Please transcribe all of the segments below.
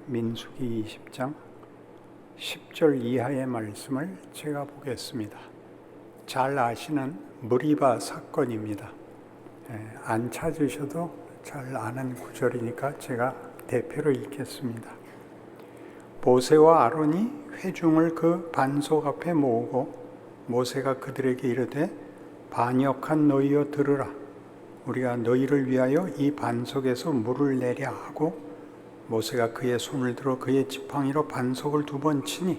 민수기 20장 10절 이하의 말씀을 제가 보겠습니다. 잘 아시는 무리바 사건입니다. 안 찾으셔도 잘 아는 구절이니까 제가 대표로 읽겠습니다. 모세와 아론이 회중을 그 반석 앞에 모으고 모세가 그들에게 이르되 반역한 너희여 들으라. 우리가 너희를 위하여 이 반석에서 물을 내랴 하고 모세가 그의 손을 들어 그의 지팡이로 반석을 2번 치니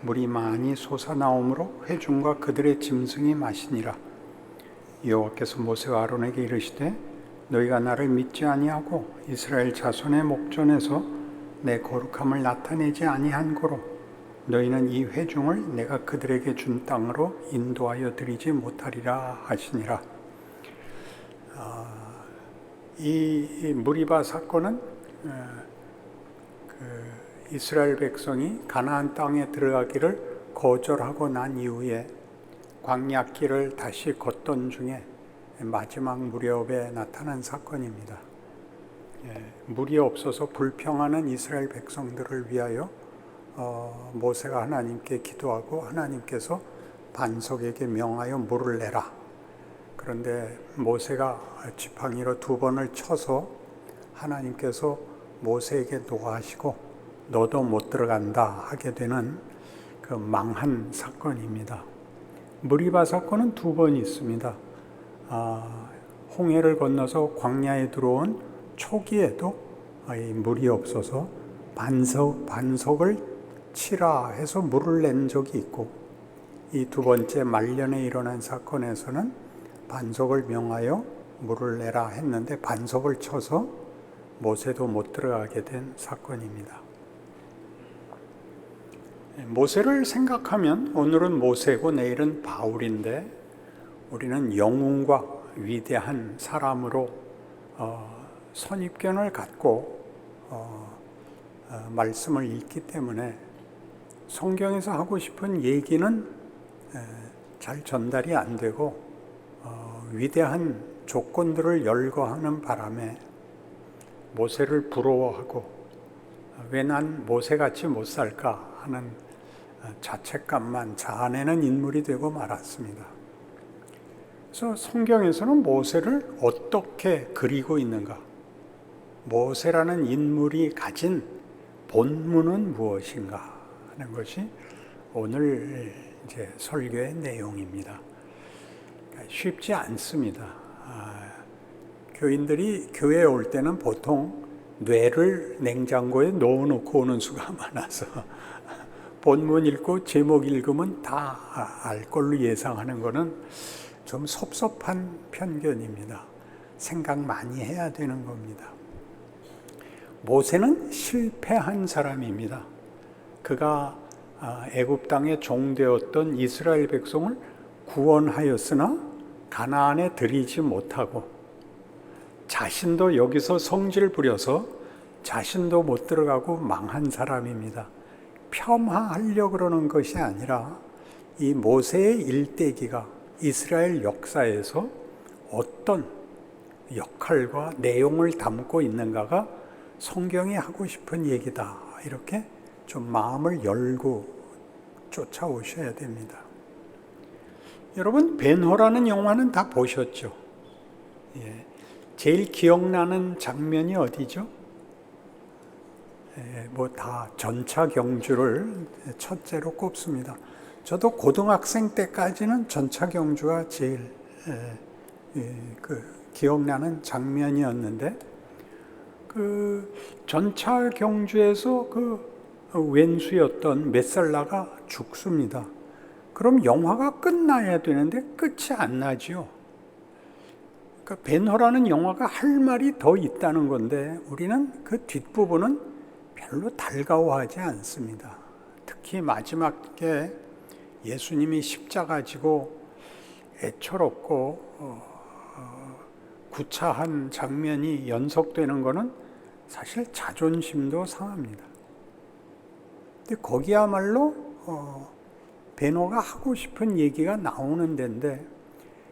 물이 많이 솟아나오므로 회중과 그들의 짐승이 마시니라. 여호와께서 모세와 아론에게 이르시되 너희가 나를 믿지 아니하고 이스라엘 자손의 목전에서 내 거룩함을 나타내지 아니한 고로 너희는 이 회중을 내가 그들에게 준 땅으로 인도하여 드리지 못하리라 하시니라. 이 무리바 사건은 이스라엘 백성이 가나안 땅에 들어가기를 거절하고 난 이후에 광야길을 다시 걷던 중에 마지막 무렵에 나타난 사건입니다. 물이 없어서 불평하는 이스라엘 백성들을 위하여 모세가 하나님께 기도하고 하나님께서 반석에게 명하여 물을 내라. 그런데 모세가 지팡이로 2번을 쳐서 하나님께서 모세에게 노하시고 너도 못 들어간다 하게 되는 그 망한 사건입니다. 무리바 사건은 2번 있습니다. 홍해를 건너서 광야에 들어온 초기에도 물이 없어서 반석을 치라 해서 물을 낸 적이 있고, 이 2번째 말년에 일어난 사건에서는 반석을 명하여 물을 내라 했는데 반석을 쳐서 모세도 못 들어가게 된 사건입니다. 모세를 생각하면 오늘은 모세고 내일은 바울인데 우리는 영웅과 위대한 사람으로 선입견을 갖고 말씀을 읽기 때문에 성경에서 하고 싶은 얘기는 잘 전달이 안 되고 위대한 조건들을 열거하는 바람에 모세를 부러워하고 왜 난 모세같이 못 살까 하는 자책감만 자아내는 인물이 되고 말았습니다. 그래서 성경에서는 모세를 어떻게 그리고 있는가? 모세라는 인물이 가진 본문은 무엇인가 하는 것이 오늘 이제 설교의 내용입니다. 쉽지 않습니다. 교인들이 교회에 올 때는 보통 뇌를 냉장고에 넣어놓고 오는 수가 많아서 본문 읽고 제목 읽으면 다 알 걸로 예상하는 것은 좀 섭섭한 편견입니다. 생각 많이 해야 되는 겁니다. 모세는 실패한 사람입니다. 그가 애굽 땅에 종되었던 이스라엘 백성을 구원하였으나 가나안에 들이지 못하고 자신도 여기서 성질 부려서 자신도 못 들어가고 망한 사람입니다. 폄하하려고 그러는 것이 아니라 이 모세의 일대기가 이스라엘 역사에서 어떤 역할과 내용을 담고 있는가가 성경이 하고 싶은 얘기다. 이렇게 좀 마음을 열고 쫓아오셔야 됩니다. 여러분, 벤허라는 영화는 다 보셨죠? 제일 기억나는 장면이 어디죠? 뭐 다 전차경주를 첫째로 꼽습니다. 저도 고등학생 때까지는 전차경주가 제일 기억나는 장면이었는데, 그 전차경주에서 그 왼수였던 메살라가 죽습니다. 그럼 영화가 끝나야 되는데 끝이 안 나죠. 그러니까 벤허라는 영화가 할 말이 더 있다는 건데 우리는 그 뒷부분은 별로 달가워하지 않습니다. 특히 마지막에 예수님이 십자가 지고 애처롭고 구차한 장면이 연속되는 것은 사실 자존심도 상합니다. 근데 거기야말로 베노가 하고 싶은 얘기가 나오는 데인데,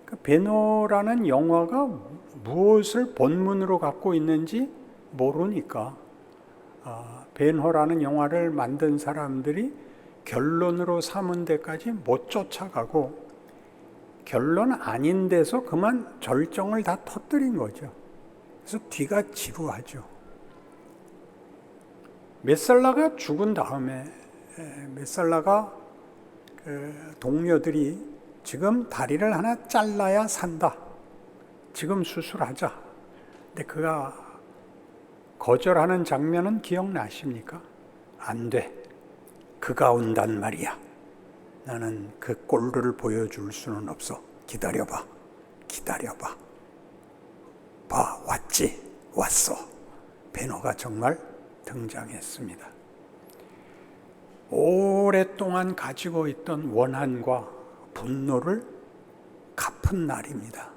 그 베노라는 영화가 무엇을 본문으로 갖고 있는지 모르니까 벤허라는 영화를 만든 사람들이 결론으로 삼은 데까지 못 쫓아가고 결론 아닌 데서 그만 절정을 다 터뜨린 거죠. 그래서 뒤가 지루하죠. 메살라가 죽은 다음에 메살라가 동료들이 지금 다리를 하나 잘라야 산다. 지금 수술하자. 근데 그가 거절하는 장면은 기억나십니까? 안 돼. 그가 온단 말이야. 나는 그 꼴을 보여줄 수는 없어. 기다려봐. 봐, 왔어. 베노가 정말 등장했습니다. 오랫동안 가지고 있던 원한과 분노를 갚은 날입니다.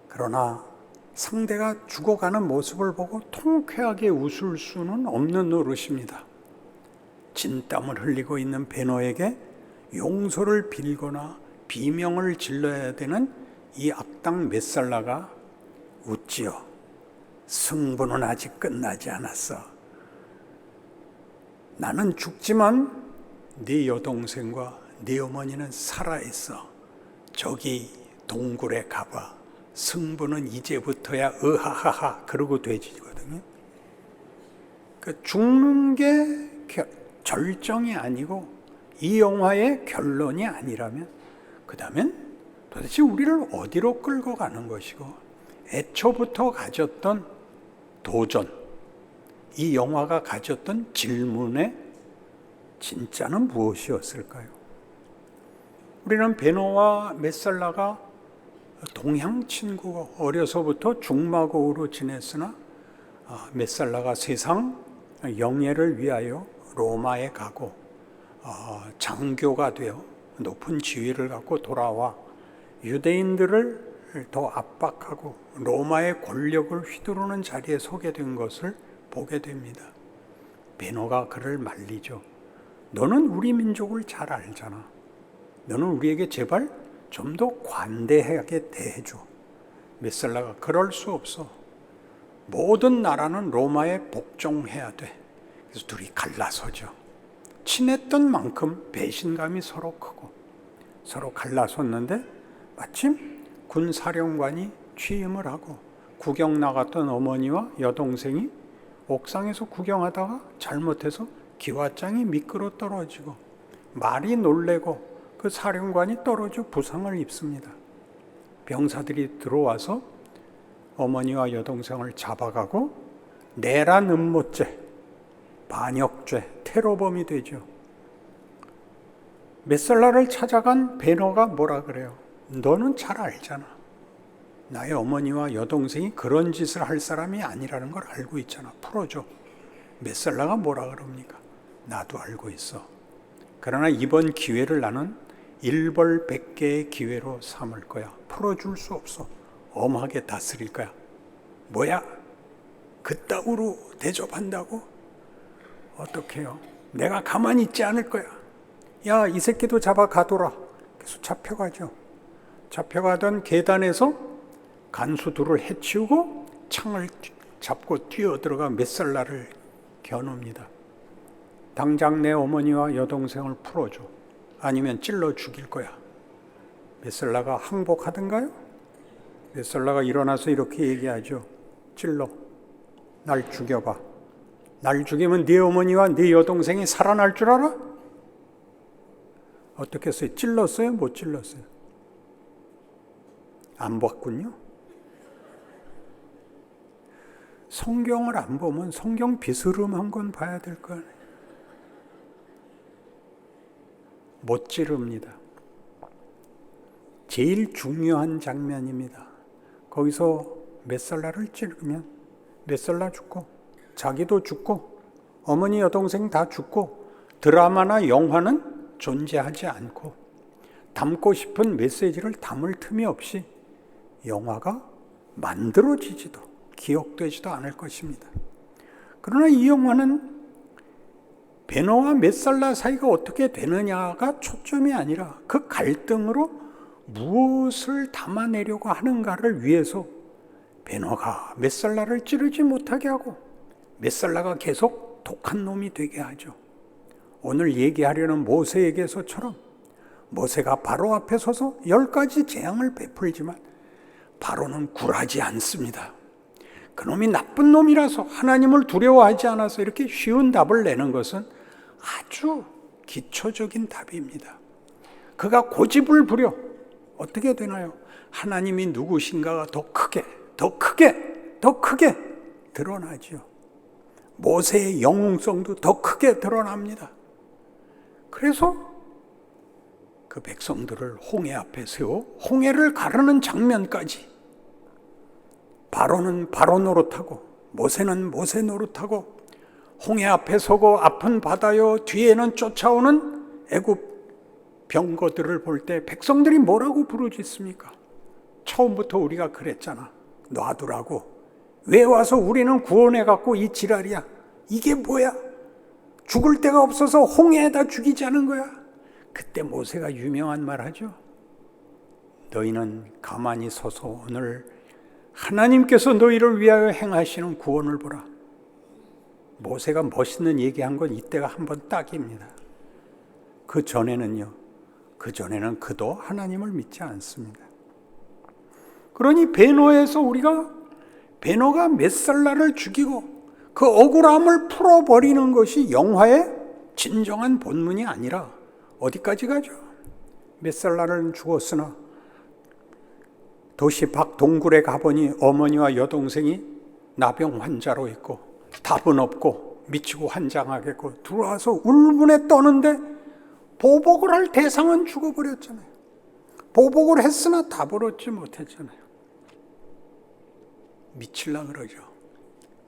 그러나 상대가 죽어가는 모습을 보고 통쾌하게 웃을 수는 없는 노릇입니다. 진땀을 흘리고 있는 베노에게 용서를 빌거나 비명을 질러야 되는 이 악당 메살라가 웃지요. 승부는 아직 끝나지 않았어. 나는 죽지만 네 여동생과 네 어머니는 살아있어. 저기 동굴에 가봐. 승부는 이제부터야. 으하하하 그러고 돼지거든요. 그 죽는 게 절정이 아니고 이 영화의 결론이 아니라면 그 다음엔 도대체 우리를 어디로 끌고 가는 것이고 애초부터 가졌던 도전, 이 영화가 가졌던 질문의 진짜는 무엇이었을까요? 우리는 베노와 메살라가 동양 친구고 어려서부터 중마고우로 지냈으나 메살라가 세상 영예를 위하여 로마에 가고 장교가 되어 높은 지위를 갖고 돌아와 유대인들을 더 압박하고 로마의 권력을 휘두르는 자리에 서게 된 것을 보게 됩니다. 베노가 그를 말리죠. 너는 우리 민족을 잘 알잖아. 너는 우리에게 제발 좀 더 관대하게 대해줘. 메살라가 그럴 수 없어. 모든 나라는 로마에 복종해야 돼. 그래서 둘이 갈라서죠. 친했던 만큼 배신감이 서로 크고 서로 갈라섰는데 마침 군 사령관이 취임을 하고 구경 나갔던 어머니와 여동생이 옥상에서 구경하다가 잘못해서 기와장이 미끄러 떨어지고 말이 놀래고 그 사령관이 떨어져 부상을 입습니다. 병사들이 들어와서 어머니와 여동생을 잡아가고 내란 음모죄, 반역죄, 테러범이 되죠. 메살라를 찾아간 베노가 뭐라 그래요? 너는 잘 알잖아. 나의 어머니와 여동생이 그런 짓을 할 사람이 아니라는 걸 알고 있잖아. 풀어줘. 메살라가 뭐라 그럽니까? 나도 알고 있어. 그러나 이번 기회를 나는 일벌백계의 기회로 삼을 거야. 풀어줄 수 없어. 엄하게 다스릴 거야. 뭐야? 그따구로 대접한다고? 어떡해요? 내가 가만히 있지 않을 거야. 야, 이 새끼도 잡아 가둬라. 그래서 잡혀가죠. 잡혀가던 계단에서 간수들을 해치우고 창을 잡고 뛰어들어가 메살라를 겨눕니다. 당장 내 어머니와 여동생을 풀어줘. 아니면 찔러 죽일 거야. 메살라가 항복하던가요? 메살라가 일어나서 이렇게 얘기하죠. 찔러. 날 죽여봐. 날 죽이면 네 어머니와 네 여동생이 살아날 줄 알아? 어떻게 했어요? 찔렀어요? 못 찔렀어요? 안 봤군요. 성경을 안 보면 성경 비스름한 건 봐야 될 거 아니에요. 못 찌릅니다. 제일 중요한 장면입니다. 거기서 메살라를 찌르면 메살라 죽고 자기도 죽고 어머니 여동생 다 죽고 드라마나 영화는 존재하지 않고 담고 싶은 메시지를 담을 틈이 없이 영화가 만들어지지도 기억되지도 않을 것입니다. 그러나 이 영화는 베노와 메살라 사이가 어떻게 되느냐가 초점이 아니라 그 갈등으로 무엇을 담아내려고 하는가를 위해서 베노가 мет살라를 찌르지 못하게 하고 мет살라가 계속 독한 놈이 되게 하죠. 오늘 얘기하려는 모세에게서처럼 모세가 바로 앞에 서서 10가지 재앙을 베풀지만 바로는 굴하지 않습니다. 그놈이 나쁜 놈이라서 하나님을 두려워하지 않아서 이렇게 쉬운 답을 내는 것은 아주 기초적인 답입니다. 그가 고집을 부려 어떻게 되나요? 하나님이 누구신가가 더 크게 드러나죠. 모세의 영웅성도 더 크게 드러납니다. 그래서 그 백성들을 홍해 앞에 세워 홍해를 가르는 장면까지, 바로는 바로 노릇하고 모세는 모세 노릇하고, 홍해 앞에 서고 아픈 바다요 뒤에는 쫓아오는 애굽 병거들을 볼 때 백성들이 뭐라고 부르짖습니까? 처음부터 우리가 그랬잖아. 놔두라고. 왜 와서 우리는 구원해갖고 이 지랄이야? 이게 뭐야? 죽을 데가 없어서 홍해에다 죽이자는 거야. 그때 모세가 유명한 말 하죠. 너희는 가만히 서서 오늘 하나님께서 너희를 위하여 행하시는 구원을 보라. 모세가 멋있는 얘기한 건 이때가 한번 딱입니다. 그 전에는 그도 하나님을 믿지 않습니다. 그러니 베노에서 우리가 베노가 мет살라를 죽이고 그 억울함을 풀어버리는 것이 영화의 진정한 본문이 아니라 어디까지 가죠? мет살라는 죽었으나 도시 밖 동굴에 가보니 어머니와 여동생이 나병 환자로 있고 답은 없고 미치고 환장하겠고 들어와서 울분에 떠는데 보복을 할 대상은 죽어버렸잖아요. 보복을 했으나 답을 얻지 못했잖아요. 미칠라 그러죠.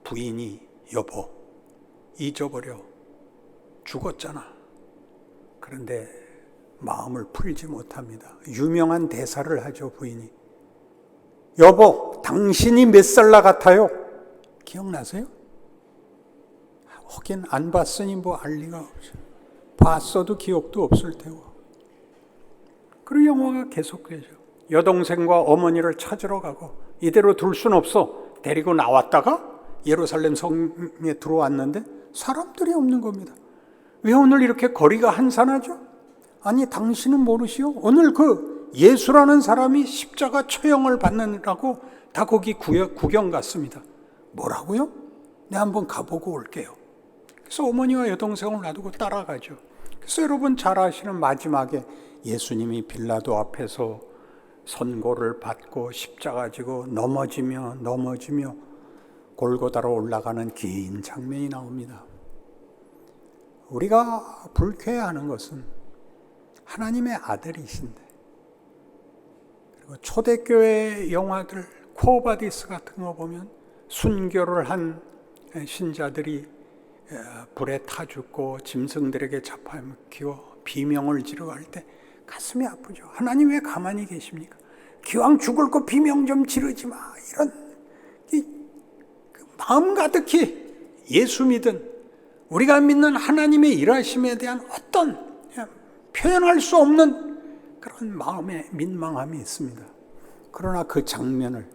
부인이 여보 잊어버려, 죽었잖아. 그런데 마음을 풀지 못합니다. 유명한 대사를 하죠. 부인이 여보 당신이 мет살라 같아요. 기억나세요? 하긴 안 봤으니 뭐 알 리가 없죠. 봤어도 기억도 없을 테고. 그리고 영화가 계속되죠. 여동생과 어머니를 찾으러 가고 이대로 둘 순 없어. 데리고 나왔다가 예루살렘 성에 들어왔는데 사람들이 없는 겁니다. 왜 오늘 이렇게 거리가 한산하죠? 아니 당신은 모르시오? 오늘 그 예수라는 사람이 십자가 처형을 받느라고 다 거기 구경 갔습니다. 뭐라고요? 네 한번 가보고 올게요. 그래서 어머니와 여동생을 놔두고 따라가죠. 그래서 여러분 잘 아시는 마지막에 예수님이 빌라도 앞에서 선고를 받고 십자가 지고 넘어지며 골고다로 올라가는 긴 장면이 나옵니다. 우리가 불쾌해하는 것은 하나님의 아들이신데, 그리고 초대교회 영화들 코어바디스 같은 거 보면 순교를 한 신자들이 불에 타 죽고 짐승들에게 잡아먹히고 비명을 지르고 할 때 가슴이 아프죠. 하나님 왜 가만히 계십니까? 기왕 죽을 거 비명 좀 지르지 마. 이런 마음 가득히 예수 믿은 우리가 믿는 하나님의 일하심에 대한 어떤 표현할 수 없는 그런 마음의 민망함이 있습니다. 그러나 그 장면을,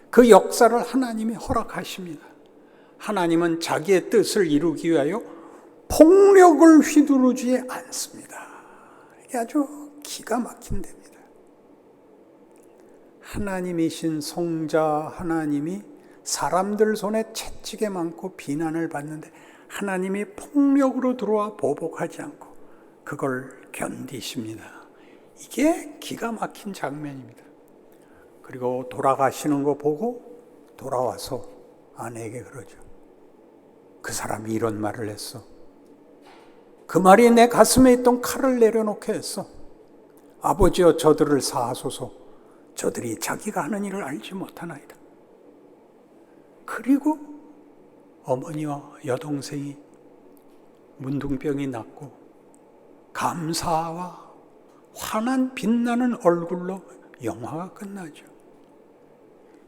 그 역사를 하나님이 허락하십니다. 하나님은 자기의 뜻을 이루기 위하여 폭력을 휘두르지 않습니다. 이게 아주 기가 막힌 데입니다. 하나님이신 성자 하나님이 사람들 손에 채찍에 많고 비난을 받는데 하나님이 폭력으로 들어와 보복하지 않고 그걸 견디십니다. 이게 기가 막힌 장면입니다. 그리고 돌아가시는 거 보고 돌아와서 아내에게 그러죠. 그 사람이 이런 말을 했어. 그 말이 내 가슴에 있던 칼을 내려놓게 했어. 아버지여 저들을 사하소서. 저들이 자기가 하는 일을 알지 못하나이다. 그리고 어머니와 여동생이 문둥병이 났고 감사와 환한 빛나는 얼굴로 영화가 끝나죠.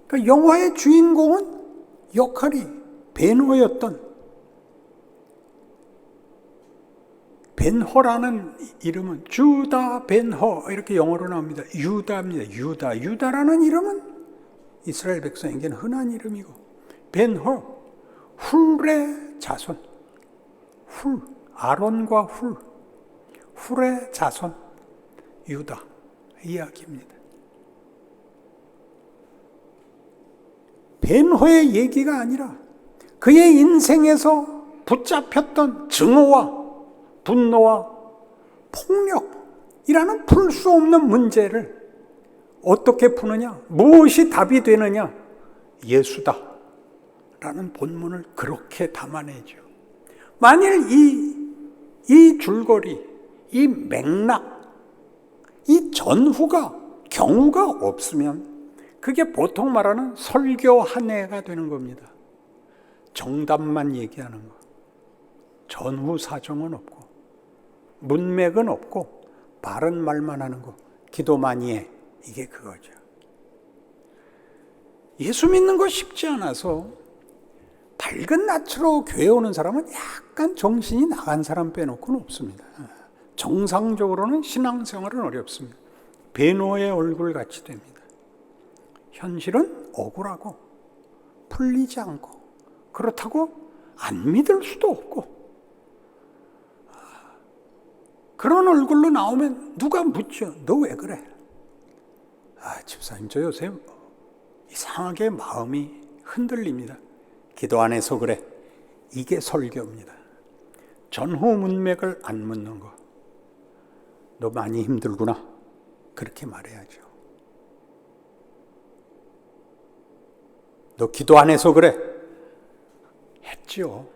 그러니까 영화의 주인공은 역할이 베노였던, 벤허라는 이름은 주다 벤허 이렇게 영어로 나옵니다. 유다입니다. 유다라는 이름은 이스라엘 백성에게는 흔한 이름이고, 벤허, 훌의 자손, 훌, 아론과 훌의 자손, 유다 이야기입니다. 벤허의 얘기가 아니라 그의 인생에서 붙잡혔던 증오와 분노와 폭력이라는 풀 수 없는 문제를 어떻게 푸느냐, 무엇이 답이 되느냐, 예수다 라는 본문을 그렇게 담아내죠. 만일 이 줄거리, 이 맥락, 이 전후가, 경우가 없으면 그게 보통 말하는 설교 한 해가 되는 겁니다. 정답만 얘기하는 거. 전후 사정은 없고, 문맥은 없고, 바른 말만 하는 거. 기도 많이 해. 이게 그거죠. 예수 믿는 거 쉽지 않아서 밝은 낯으로 교회 오는 사람은 약간 정신이 나간 사람 빼놓고는 없습니다. 정상적으로는 신앙생활은 어렵습니다. 벤허의 얼굴 같이 됩니다. 현실은 억울하고 풀리지 않고, 그렇다고 안 믿을 수도 없고, 그런 얼굴로 나오면 누가 묻죠. 너 왜 그래? 집사님, 저 요새 이상하게 마음이 흔들립니다. 기도 안 해서 그래. 이게 설교입니다. 전후 문맥을 안 묻는 거. 너 많이 힘들구나. 그렇게 말해야죠. 너 기도 안 해서 그래. 했죠.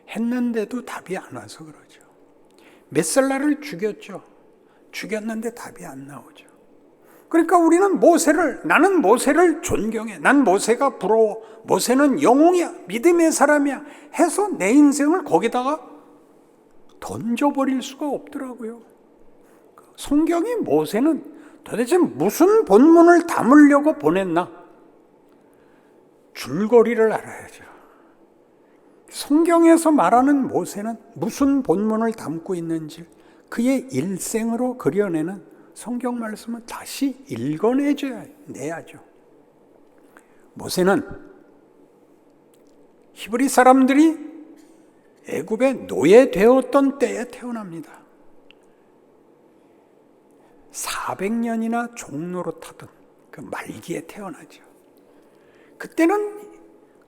했는데도 답이 안 와서 그러죠. 몇 살날을 죽였죠. 죽였는데 답이 안 나오죠. 그러니까 우리는 나는 모세를 존경해. 난 모세가 부러워. 모세는 영웅이야. 믿음의 사람이야. 해서 내 인생을 거기다가 던져버릴 수가 없더라고요. 성경이 모세는 도대체 무슨 본문을 담으려고 보냈나? 줄거리를 알아야죠. 성경에서 말하는 모세는 무슨 본문을 담고 있는지 그의 일생으로 그려내는 성경 말씀은 다시 읽어내야죠. 모세는 히브리 사람들이 애굽에 노예되었던 때에 태어납니다. 400년이나 종로로 타던 그 말기에 태어나죠. 그때는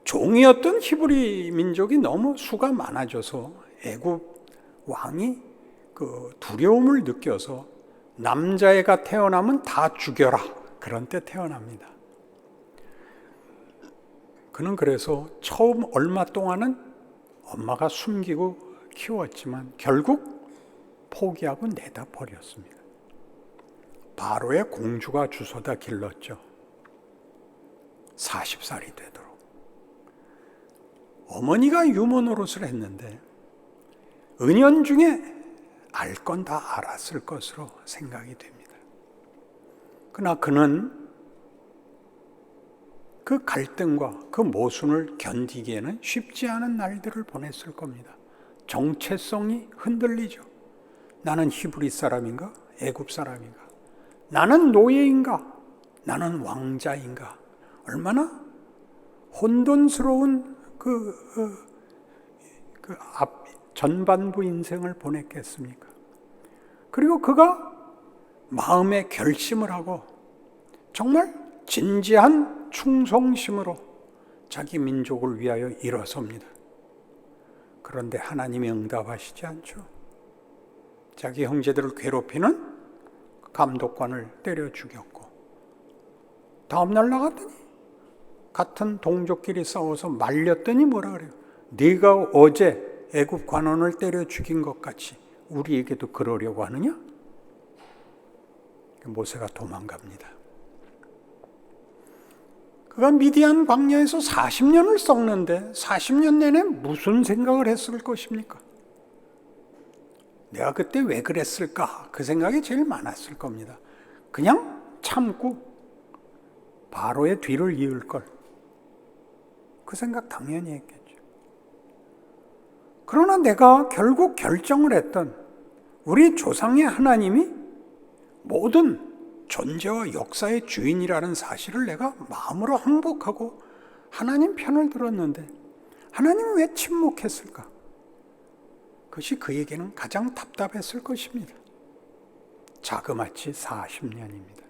종이었던 히브리 민족이 너무 수가 많아져서 애굽 왕이 그 두려움을 느껴서 남자애가 태어나면 다 죽여라. 그런 때 태어납니다. 그는 그래서 처음 얼마 동안은 엄마가 숨기고 키웠지만 결국 포기하고 내다 버렸습니다. 바로의 공주가 주워다 길렀죠. 40살이 되도록. 어머니가 유모 노릇을 했는데 은연중에 알 건 다 알았을 것으로 생각이 됩니다. 그러나 그는 그 갈등과 그 모순을 견디기에는 쉽지 않은 날들을 보냈을 겁니다. 정체성이 흔들리죠. 나는 히브리 사람인가? 애굽 사람인가? 나는 노예인가? 나는 왕자인가? 얼마나 혼돈스러운 전반부 인생을 보냈겠습니까? 그리고 그가 마음에 결심을 하고 정말 진지한 충성심으로 자기 민족을 위하여 일어섭니다. 그런데 하나님이 응답하시지 않죠. 자기 형제들을 괴롭히는 감독관을 때려 죽였고, 다음날 나갔더니 같은 동족끼리 싸워서 말렸더니 뭐라 그래요? 네가 어제 애굽 관원을 때려 죽인 것 같이 우리에게도 그러려고 하느냐? 모세가 도망갑니다. 그가 미디안 광야에서 40년을 썩는데 40년 내내 무슨 생각을 했을 것입니까? 내가 그때 왜 그랬을까? 그 생각이 제일 많았을 겁니다. 그냥 참고 바로의 뒤를 이을 걸. 그 생각 당연히 했겠죠. 그러나 내가 결국 결정을 했던 우리 조상의 하나님이 모든 존재와 역사의 주인이라는 사실을 내가 마음으로 항복하고 하나님 편을 들었는데 하나님은 왜 침묵했을까? 그것이 그에게는 가장 답답했을 것입니다. 자그마치 40년입니다.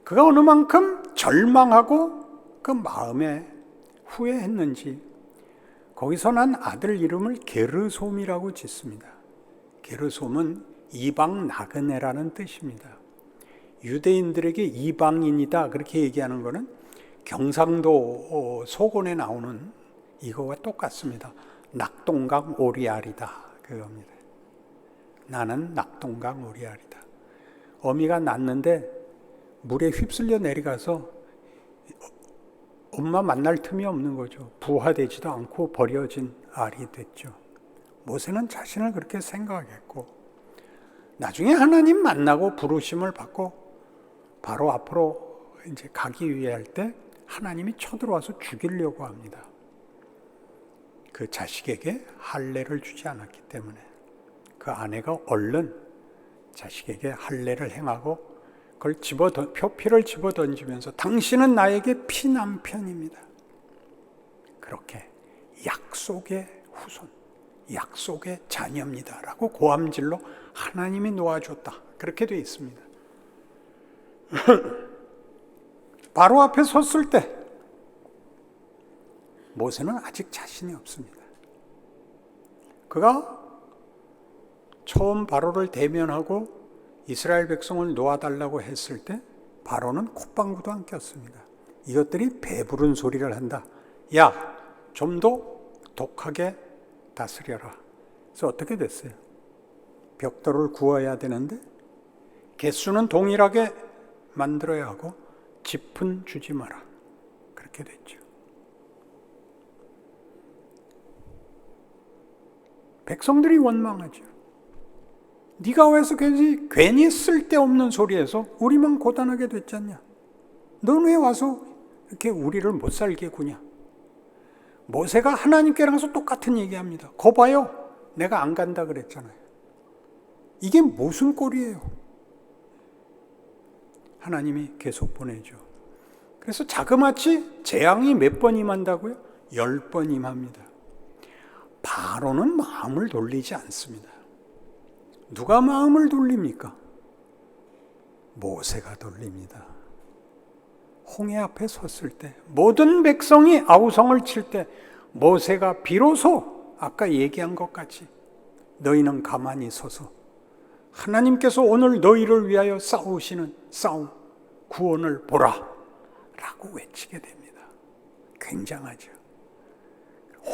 그가 어느 만큼 절망하고 그 마음에 후회했는지 거기서 난 아들 이름을 게르솜이라고 짓습니다. 게르솜은 이방 나그네라는 뜻입니다. 유대인들에게 이방인이다 그렇게 얘기하는 것은 경상도 소곤에 나오는 이거와 똑같습니다. 낙동강 오리알이다 그겁니다. 나는 낙동강 오리알이다. 어미가 낳는데 물에 휩쓸려 내려가서 엄마 만날 틈이 없는 거죠. 부화되지도 않고 버려진 알이 됐죠. 모세는 자신을 그렇게 생각했고 나중에 하나님 만나고 부르심을 받고 바로 앞으로 이제 가기 위해 할 때 하나님이 쳐들어와서 죽이려고 합니다. 그 자식에게 할례를 주지 않았기 때문에 그 아내가 얼른 자식에게 할례를 행하고 그걸 표피를 집어 던지면서 당신은 나에게 피남편입니다. 그렇게 약속의 후손, 약속의 자녀입니다 라고 고함질로 하나님이 놓아줬다 그렇게 되어 있습니다. 바로 앞에 섰을 때 모세는 아직 자신이 없습니다. 그가 처음 바로를 대면하고 이스라엘 백성을 놓아달라고 했을 때 바로는 콧방구도 안 꼈습니다. 이것들이 배부른 소리를 한다. 야, 좀 더 독하게 다스려라. 그래서 어떻게 됐어요? 벽돌을 구워야 되는데 개수는 동일하게 만들어야 하고 짚은 주지 마라. 그렇게 됐죠. 백성들이 원망하죠. 네가 왜서 괜히 쓸데없는 소리해서 우리만 고단하게 됐잖냐. 넌 왜 와서 이렇게 우리를 못 살게 구냐. 모세가 하나님께랑 가서 똑같은 얘기합니다. 거 봐요. 내가 안 간다 그랬잖아요. 이게 무슨 꼴이에요. 하나님이 계속 보내죠. 그래서 자그마치 재앙이 몇 번 임한다고요? 10번 임합니다. 바로는 마음을 돌리지 않습니다. 누가 마음을 돌립니까? 모세가 돌립니다. 홍해 앞에 섰을 때 모든 백성이 아우성을 칠 때 모세가 비로소 아까 얘기한 것 같이 너희는 가만히 서서 하나님께서 오늘 너희를 위하여 싸우시는 싸움 구원을 보라 라고 외치게 됩니다. 굉장하죠.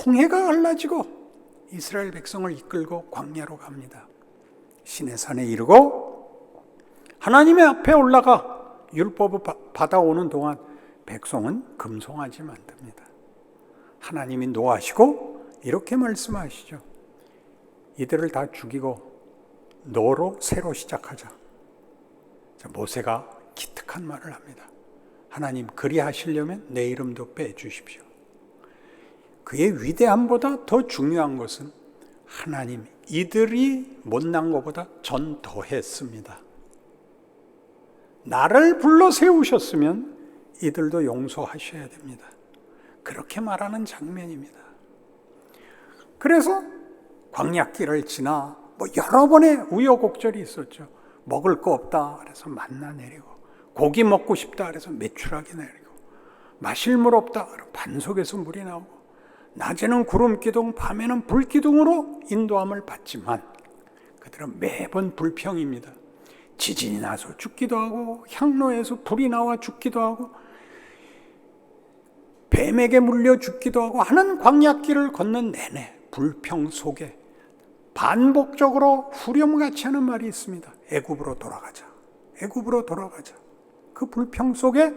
홍해가 갈라지고 이스라엘 백성을 이끌고 광야로 갑니다. 시내산에 이르고 하나님의 앞에 올라가 율법을 받아오는 동안 백성은 금송아지 만듭니다. 하나님이 노하시고 이렇게 말씀하시죠. 이들을 다 죽이고 너로 새로 시작하자. 모세가 기특한 말을 합니다. 하나님 그리하시려면 내 이름도 빼주십시오. 그의 위대함보다 더 중요한 것은 하나님 이들이 못난 것보다 전 더했습니다. 나를 불러 세우셨으면 이들도 용서하셔야 됩니다. 그렇게 말하는 장면입니다. 그래서 광야길을 지나 여러 번의 우여곡절이 있었죠. 먹을 거 없다 그래서 만나 내리고 고기 먹고 싶다 그래서 메추라기 내리고 마실 물 없다 그래서 반석에서 물이 나오고 낮에는 구름기둥 밤에는 불기둥으로 인도함을 받지만 그들은 매번 불평입니다. 지진이 나서 죽기도 하고 향로에서 불이 나와 죽기도 하고 뱀에게 물려 죽기도 하고 하는 광야길을 걷는 내내 불평 속에 반복적으로 후렴같이 하는 말이 있습니다. 애굽으로 돌아가자. 애굽으로 돌아가자. 그 불평 속에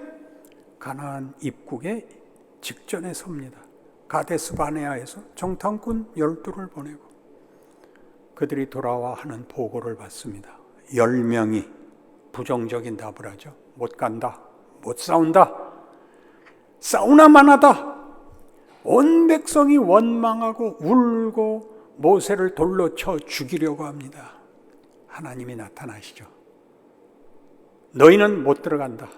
가나안 입국의 직전에 섭니다. 가데스 바네아에서 정탐꾼 12를 보내고 그들이 돌아와 하는 보고를 받습니다. 10명이 부정적인 답을 하죠. 못 간다. 못 싸운다. 싸우나만 하다. 온 백성이 원망하고 울고 모세를 돌로 쳐 죽이려고 합니다. 하나님이 나타나시죠. 너희는 못 들어간다.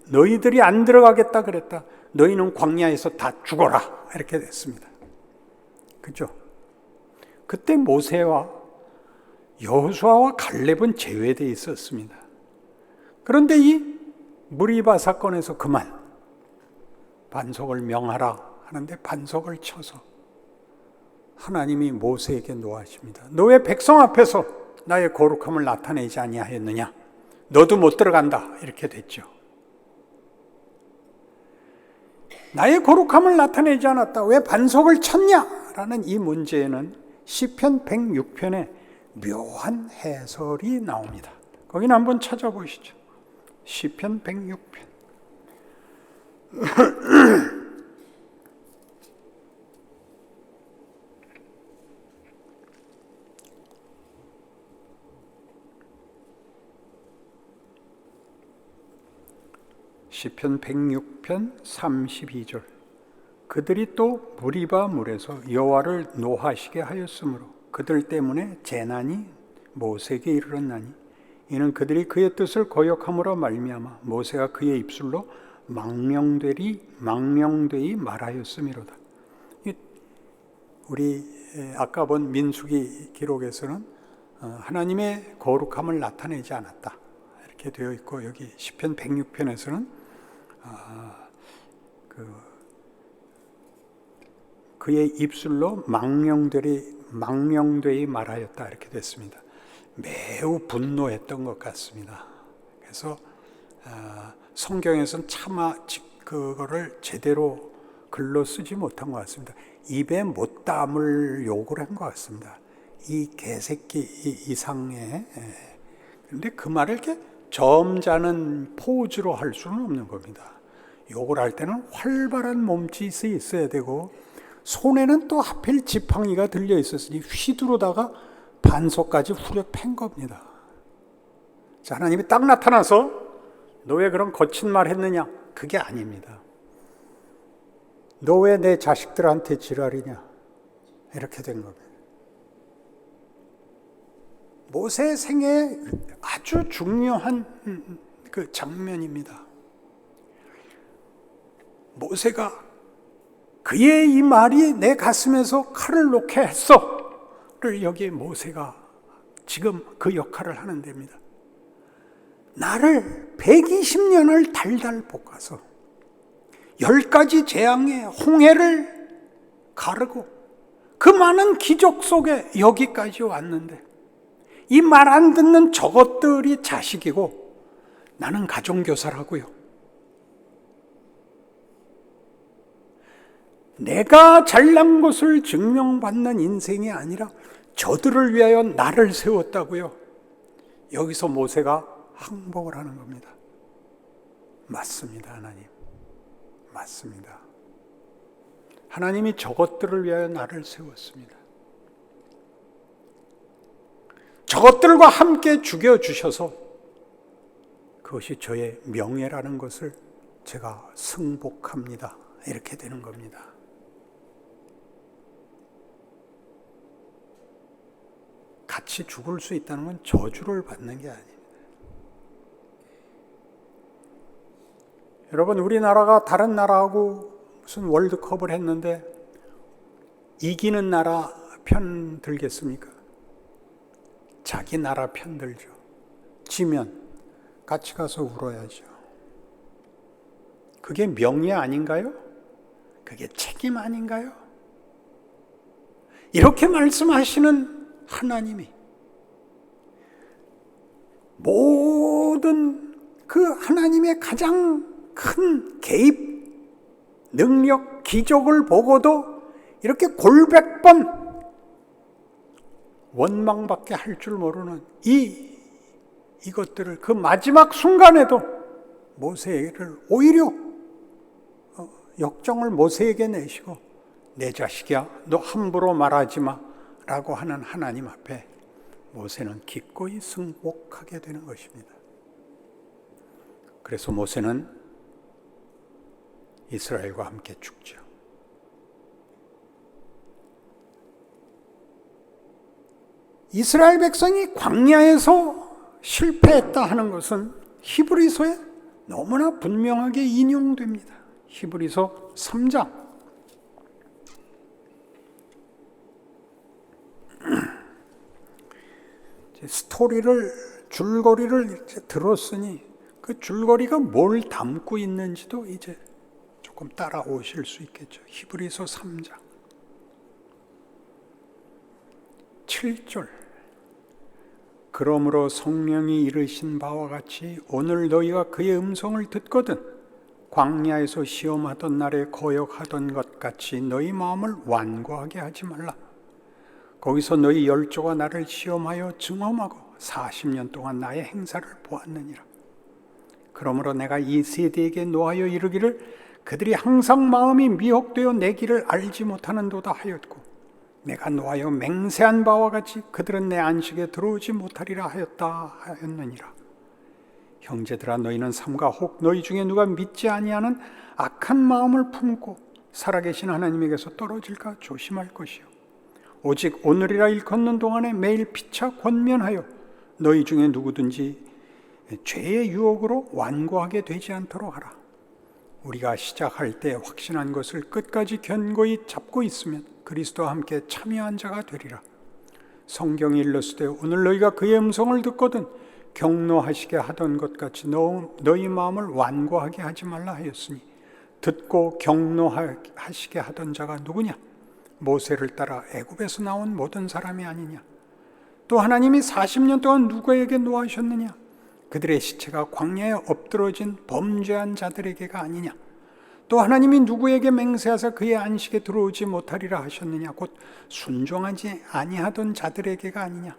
너희들이 안 들어가겠다 그랬다. 너희는 광야에서 다 죽어라. 이렇게 됐습니다. 그죠? 그때 모세와 여호수아와 갈렙은 제외되어 있었습니다. 그런데 이 무리바 사건에서 그만 반석을 명하라 하는데 반석을 쳐서 하나님이 모세에게 노하십니다. 너 왜 백성 앞에서 나의 거룩함을 나타내지 아니하였느냐? 너도 못 들어간다. 이렇게 됐죠. 나의 거룩함을 나타내지 않았다. 왜 반석을 쳤냐? 라는 이 문제에는 시편 106편에 묘한 해설이 나옵니다. 거기는 한번 찾아보시죠. 시편 106편. 시편 106편 32절. 그들이 또 무리바 물에서 여호와를 노하시게 하였으므로 그들 때문에 재난이 모세에게 이르렀나니 이는 그들이 그의 뜻을 거역함으로 말미암아 모세가 그의 입술로 망령되이 말하였음이로다. 우리 아까 본 민수기 기록에서는 하나님의 거룩함을 나타내지 않았다 이렇게 되어 있고, 여기 시편 106편에서는 그의 입술로 망령되이 말하였다 이렇게 됐습니다. 매우 분노했던 것 같습니다. 그래서 성경에서는 차마 그거를 제대로 글로 쓰지 못한 것 같습니다. 입에 못 담을 욕을 한 것 같습니다. 이 개새끼 이상의. 그런데 그 말을 이렇게 점잖은 포즈로 할 수는 없는 겁니다. 욕을 할 때는 활발한 몸짓이 있어야 되고 손에는 또 하필 지팡이가 들려 있었으니 휘두르다가 반석까지 후려 팬 겁니다. 자, 하나님이 딱 나타나서 너 왜 그런 거친 말 했느냐? 그게 아닙니다. 너 왜 내 자식들한테 지랄이냐? 이렇게 된 겁니다. 모세 생애에 아주 중요한 그 장면입니다. 모세가 그의 이 말이 내 가슴에서 칼을 놓게 했어를 여기에 모세가 지금 그 역할을 하는 데입니다. 나를 120년을 달달 볶아서 10가지 재앙의 홍해를 가르고 그 많은 기적 속에 여기까지 왔는데 이 말 안 듣는 저것들이 자식이고 나는 가정교사라고요. 내가 잘난 것을 증명받는 인생이 아니라 저들을 위하여 나를 세웠다고요. 여기서 모세가 항복을 하는 겁니다. 맞습니다, 하나님. 맞습니다. 하나님이 저것들을 위하여 나를 세웠습니다. 저것들과 함께 죽여주셔서 그것이 저의 명예라는 것을 제가 승복합니다. 이렇게 되는 겁니다. 같이 죽을 수 있다는 건 저주를 받는 게 아닙니다. 여러분, 우리나라가 다른 나라하고 무슨 월드컵을 했는데 이기는 나라 편 들겠습니까? 자기 나라 편 들죠. 지면 같이 가서 울어야죠. 그게 명예 아닌가요? 그게 책임 아닌가요? 이렇게 말씀하시는 하나님이 모든 그 하나님의 가장 큰 개입, 능력, 기적을 보고도 이렇게 골백번 원망밖에 할 줄 모르는 이것들을 그 마지막 순간에도 모세를 오히려 역정을 모세에게 내시고 내 자식이야 너 함부로 말하지 마 라고 하는 하나님 앞에 모세는 기꺼이 승복하게 되는 것입니다. 그래서 모세는 이스라엘과 함께 죽죠. 이스라엘 백성이 광야에서 실패했다 하는 것은 히브리서에 너무나 분명하게 인용됩니다. 히브리서 3장. 줄거리를 이제 들었으니 그 줄거리가 뭘 담고 있는지도 이제 조금 따라오실 수 있겠죠. 히브리서 3장 7절. 그러므로 성령이 이르신 바와 같이 오늘 너희가 그의 음성을 듣거든 광야에서 시험하던 날에 거역하던 것 같이 너희 마음을 완고하게 하지 말라. 거기서 너희 열조가 나를 시험하여 증험하고 40년 동안 나의 행사를 보았느니라. 그러므로 내가 이 세대에게 노하여 이르기를 그들이 항상 마음이 미혹되어 내 길을 알지 못하는도다 하였고 내가 노하여 맹세한 바와 같이 그들은 내 안식에 들어오지 못하리라 하였느니라. 형제들아 너희는 삼가 혹 너희 중에 누가 믿지 아니하는 악한 마음을 품고 살아계신 하나님에게서 떨어질까 조심할 것이요 오직 오늘이라 일컫는 동안에 매일 피차 권면하여 너희 중에 누구든지 죄의 유혹으로 완고하게 되지 않도록 하라. 우리가 시작할 때 확신한 것을 끝까지 견고히 잡고 있으면 그리스도와 함께 참여한 자가 되리라. 성경이 일렀으되 오늘 너희가 그의 음성을 듣거든 경노하시게 하던 것 같이 너희 마음을 완고하게 하지 말라 하였으니 듣고 경노하시게 하던 자가 누구냐? 모세를 따라 애굽에서 나온 모든 사람이 아니냐? 또 하나님이 40년 동안 누구에게 노하셨느냐? 그들의 시체가 광야에 엎드러진 범죄한 자들에게가 아니냐? 또 하나님이 누구에게 맹세하사 그의 안식에 들어오지 못하리라 하셨느냐? 곧 순종하지 아니하던 자들에게가 아니냐?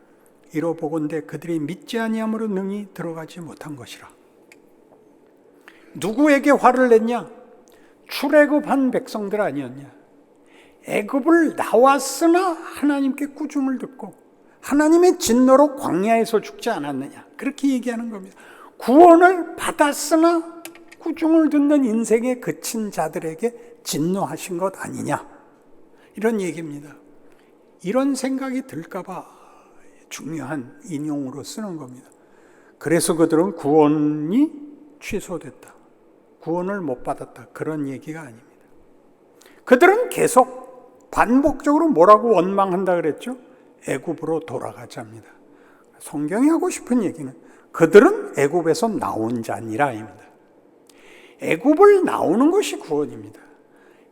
이로 보건대 그들이 믿지 아니함으로 능히 들어가지 못한 것이라. 누구에게 화를 냈냐? 출애굽한 백성들 아니었냐? 애굽을 나왔으나 하나님께 꾸중을 듣고 하나님의 진노로 광야에서 죽지 않았느냐? 그렇게 얘기하는 겁니다. 구원을 받았으나 꾸중을 듣는 인생에 그친 자들에게 진노하신 것 아니냐? 이런 얘기입니다. 이런 생각이 들까 봐 중요한 인용으로 쓰는 겁니다. 그래서 그들은 구원이 취소됐다. 구원을 못 받았다. 그런 얘기가 아닙니다. 그들은 계속 반복적으로 뭐라고 원망한다 그랬죠? 애굽으로 돌아가자입니다. 성경이 하고 싶은 얘기는 그들은 애굽에서 나온 자니라입니다. 애굽을 나오는 것이 구원입니다.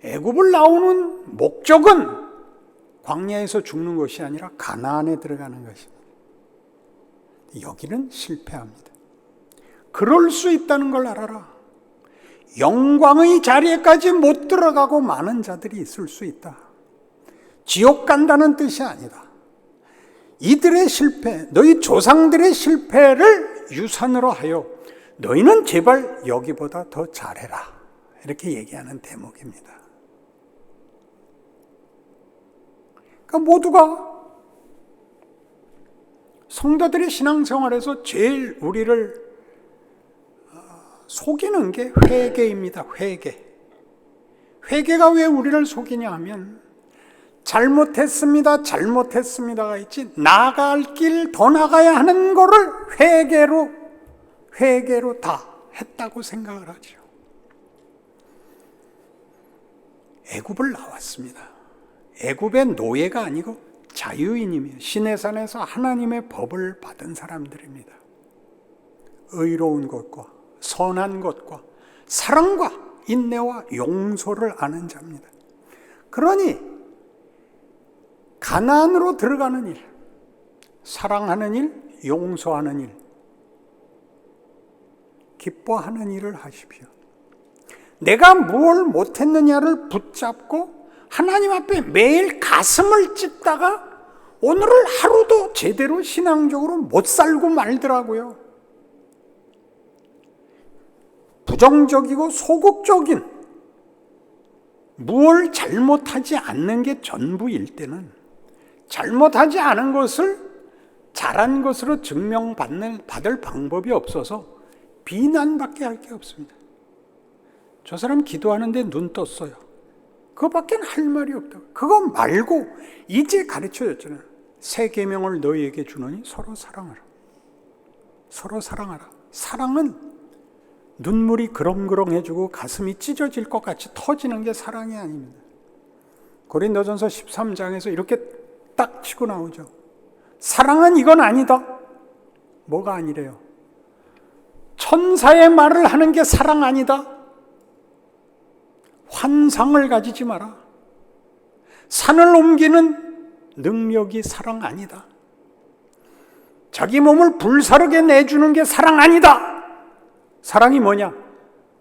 애굽을 나오는 목적은 광야에서 죽는 것이 아니라 가나안에 들어가는 것입니다. 여기는 실패합니다. 그럴 수 있다는 걸 알아라. 영광의 자리에까지 못 들어가고 많은 자들이 있을 수 있다. 지옥 간다는 뜻이 아니다. 이들의 실패, 너희 조상들의 실패를 유산으로 하여 너희는 제발 여기보다 더 잘해라. 이렇게 얘기하는 대목입니다. 그러니까 모두가 성도들의 신앙생활에서 제일 우리를 속이는 게 회개입니다. 회개가 왜 우리를 속이냐 하면 잘못했습니다가 있지 나갈 길 더 나가야 하는 거를 회개로 다 했다고 생각을 하죠. 애굽을 나왔습니다. 애굽의 노예가 아니고 자유인이며 시내산에서 하나님의 법을 받은 사람들입니다. 의로운 것과 선한 것과 사랑과 인내와 용서를 아는 자입니다. 그러니 가나안으로 들어가는 일, 사랑하는 일, 용서하는 일, 기뻐하는 일을 하십시오. 내가 무엇을 못했느냐를 붙잡고 하나님 앞에 매일 가슴을 찢다가 오늘을 하루도 제대로 신앙적으로 못 살고 말더라고요. 부정적이고 소극적인 무엇을 잘못하지 않는 게 전부일 때는 잘못하지 않은 것을 잘한 것으로 받을 방법이 없어서 비난밖에 할 게 없습니다. 저 사람 기도하는데 눈 떴어요. 그거밖에 할 말이 없다. 그거 말고 이제 가르쳐줬잖아요. 새 계명을 너희에게 주노니 서로 사랑하라. 서로 사랑하라. 사랑은 눈물이 그렁그렁해지고 가슴이 찢어질 것 같이 터지는 게 사랑이 아닙니다. 고린도전서 13장에서 이렇게 딱 치고 나오죠. 사랑은 이건 아니다. 뭐가 아니래요? 천사의 말을 하는 게 사랑 아니다. 환상을 가지지 마라. 산을 옮기는 능력이 사랑 아니다. 자기 몸을 불사르게 내주는 게 사랑 아니다. 사랑이 뭐냐?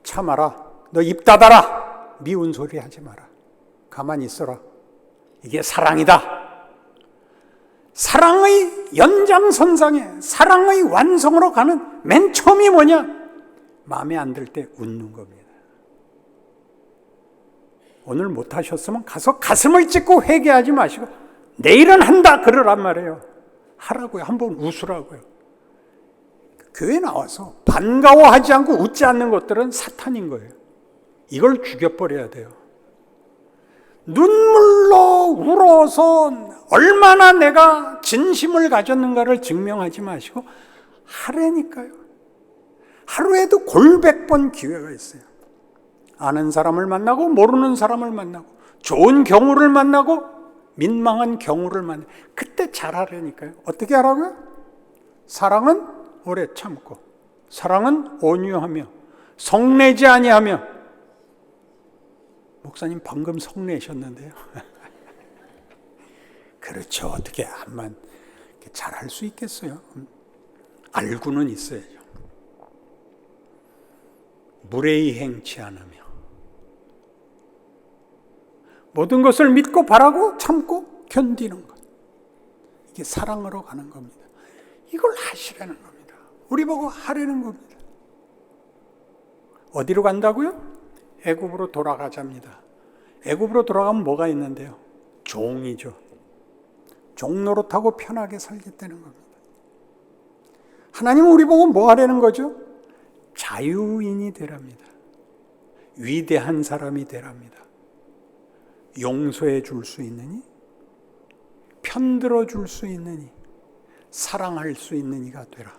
참아라. 너 입 닫아라. 미운 소리 하지 마라. 가만히 있어라. 이게 사랑이다. 사랑의 연장선상에 사랑의 완성으로 가는 맨 처음이 뭐냐? 마음에 안 들 때 웃는 겁니다. 오늘 못하셨으면 가서 가슴을 찢고 회개하지 마시고 내일은 한다 그러란 말이에요. 하라고요. 한번 웃으라고요. 교회 나와서 반가워하지 않고 웃지 않는 것들은 사탄인 거예요. 이걸 죽여버려야 돼요. 눈물로 울어서 얼마나 내가 진심을 가졌는가를 증명하지 마시고 하라니까요. 하루에도 골백 번 기회가 있어요. 아는 사람을 만나고 모르는 사람을 만나고 좋은 경우를 만나고 민망한 경우를 만나고 그때 잘하라니까요. 어떻게 하라고요? 사랑은 오래 참고 사랑은 온유하며 성내지 아니하며. 목사님 방금 성내셨는데요. 그렇죠. 어떻게 암만 잘할 수 있겠어요? 알고는 있어야죠. 무례히 행치 않으며 모든 것을 믿고 바라고 참고 견디는 것. 이게 사랑으로 가는 겁니다. 이걸 하시라는 겁니다. 우리 보고 하라는 겁니다. 어디로 간다고요? 애굽으로 돌아가자입니다. 애굽으로 돌아가면 뭐가 있는데요? 종이죠. 종 노릇하고 편하게 살겠다는 겁니다. 하나님은 우리 보고 뭐 하라는 거죠? 자유인이 되랍니다. 위대한 사람이 되랍니다. 용서해 줄 수 있느니, 편들어 줄 수 있느니, 사랑할 수 있는 이가 되라.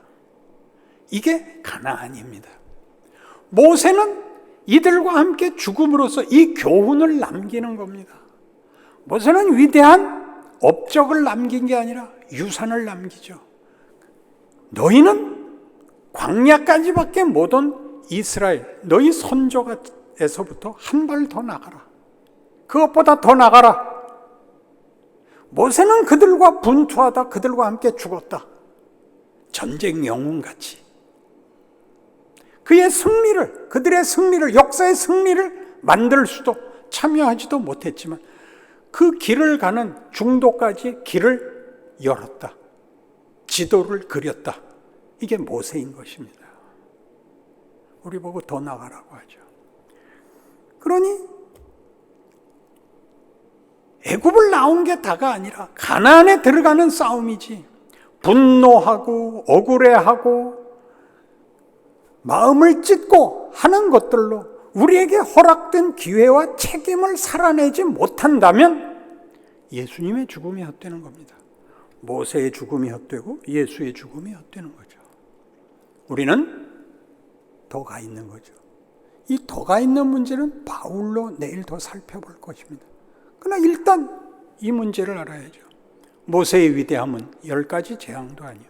이게 가나안입니다. 모세는 이들과 함께 죽음으로써 이 교훈을 남기는 겁니다. 모세는 위대한 업적을 남긴 게 아니라 유산을 남기죠. 너희는 광야까지밖에 못 온 이스라엘, 너희 선조에서부터 한 발 더 나가라. 그것보다 더 나가라. 모세는 그들과 분투하다 그들과 함께 죽었다. 전쟁 영웅같이. 그의 승리를, 그들의 승리를, 역사의 승리를 만들 수도 참여하지도 못했지만 그 길을 가는 중도까지 길을 열었다. 지도를 그렸다. 이게 모세인 것입니다. 우리 보고 더 나가라고 하죠. 그러니 애굽을 나온 게 다가 아니라 가나안에 들어가는 싸움이지. 분노하고 억울해하고 마음을 찢고 하는 것들로 우리에게 허락된 기회와 책임을 살아내지 못한다면 예수님의 죽음이 헛되는 겁니다. 모세의 죽음이 헛되고 예수의 죽음이 헛되는 거죠. 우리는 더 가 있는 거죠. 이 더 가 있는 문제는 바울로 내일 더 살펴볼 것입니다. 그러나 일단 이 문제를 알아야죠. 모세의 위대함은 10가지 재앙도 아니요,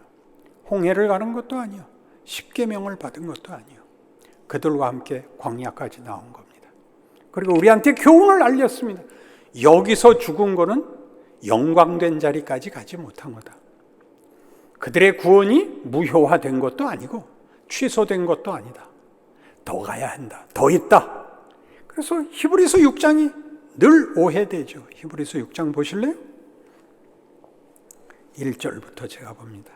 홍해를 가는 것도 아니요, 십계명을 받은 것도 아니요, 그들과 함께 광야까지 나온 겁니다. 그리고 우리한테 교훈을 알렸습니다. 여기서 죽은 거는 영광된 자리까지 가지 못한 거다. 그들의 구원이 무효화된 것도 아니고 취소된 것도 아니다. 더 가야 한다. 더 있다. 그래서 히브리서 6장이 늘 오해되죠. 히브리서 6장 보실래요? 1절부터 제가 봅니다.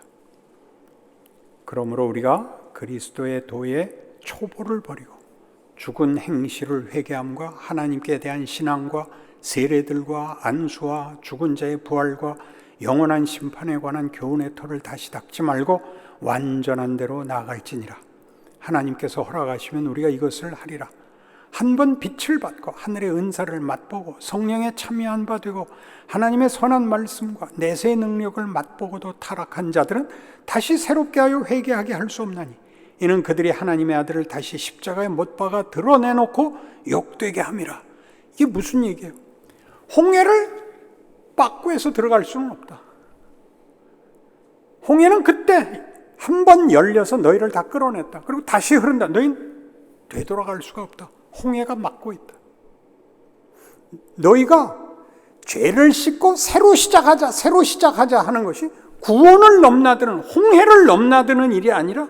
그러므로 우리가 그리스도의 도에 초보를 버리고 죽은 행실을 회개함과 하나님께 대한 신앙과 세례들과 안수와 죽은 자의 부활과 영원한 심판에 관한 교훈의 터를 다시 닦지 말고 완전한 대로 나아갈지니라. 하나님께서 허락하시면 우리가 이것을 하리라. 한 번 빛을 받고 하늘의 은사를 맛보고 성령에 참여한 바 되고 하나님의 선한 말씀과 내세의 능력을 맛보고도 타락한 자들은 다시 새롭게 하여 회개하게 할 수 없나니 이는 그들이 하나님의 아들을 다시 십자가에 못 박아 드러내놓고 욕되게 함이라. 이게 무슨 얘기예요? 홍해를 빠꾸에서 들어갈 수는 없다. 홍해는 그때 한 번 열려서 너희를 다 끌어냈다. 그리고 다시 흐른다. 너희는 되돌아갈 수가 없다. 홍해가 막고 있다. 너희가 죄를 씻고 새로 시작하자 하는 것이 구원을 넘나드는, 홍해를 넘나드는 일이 아니라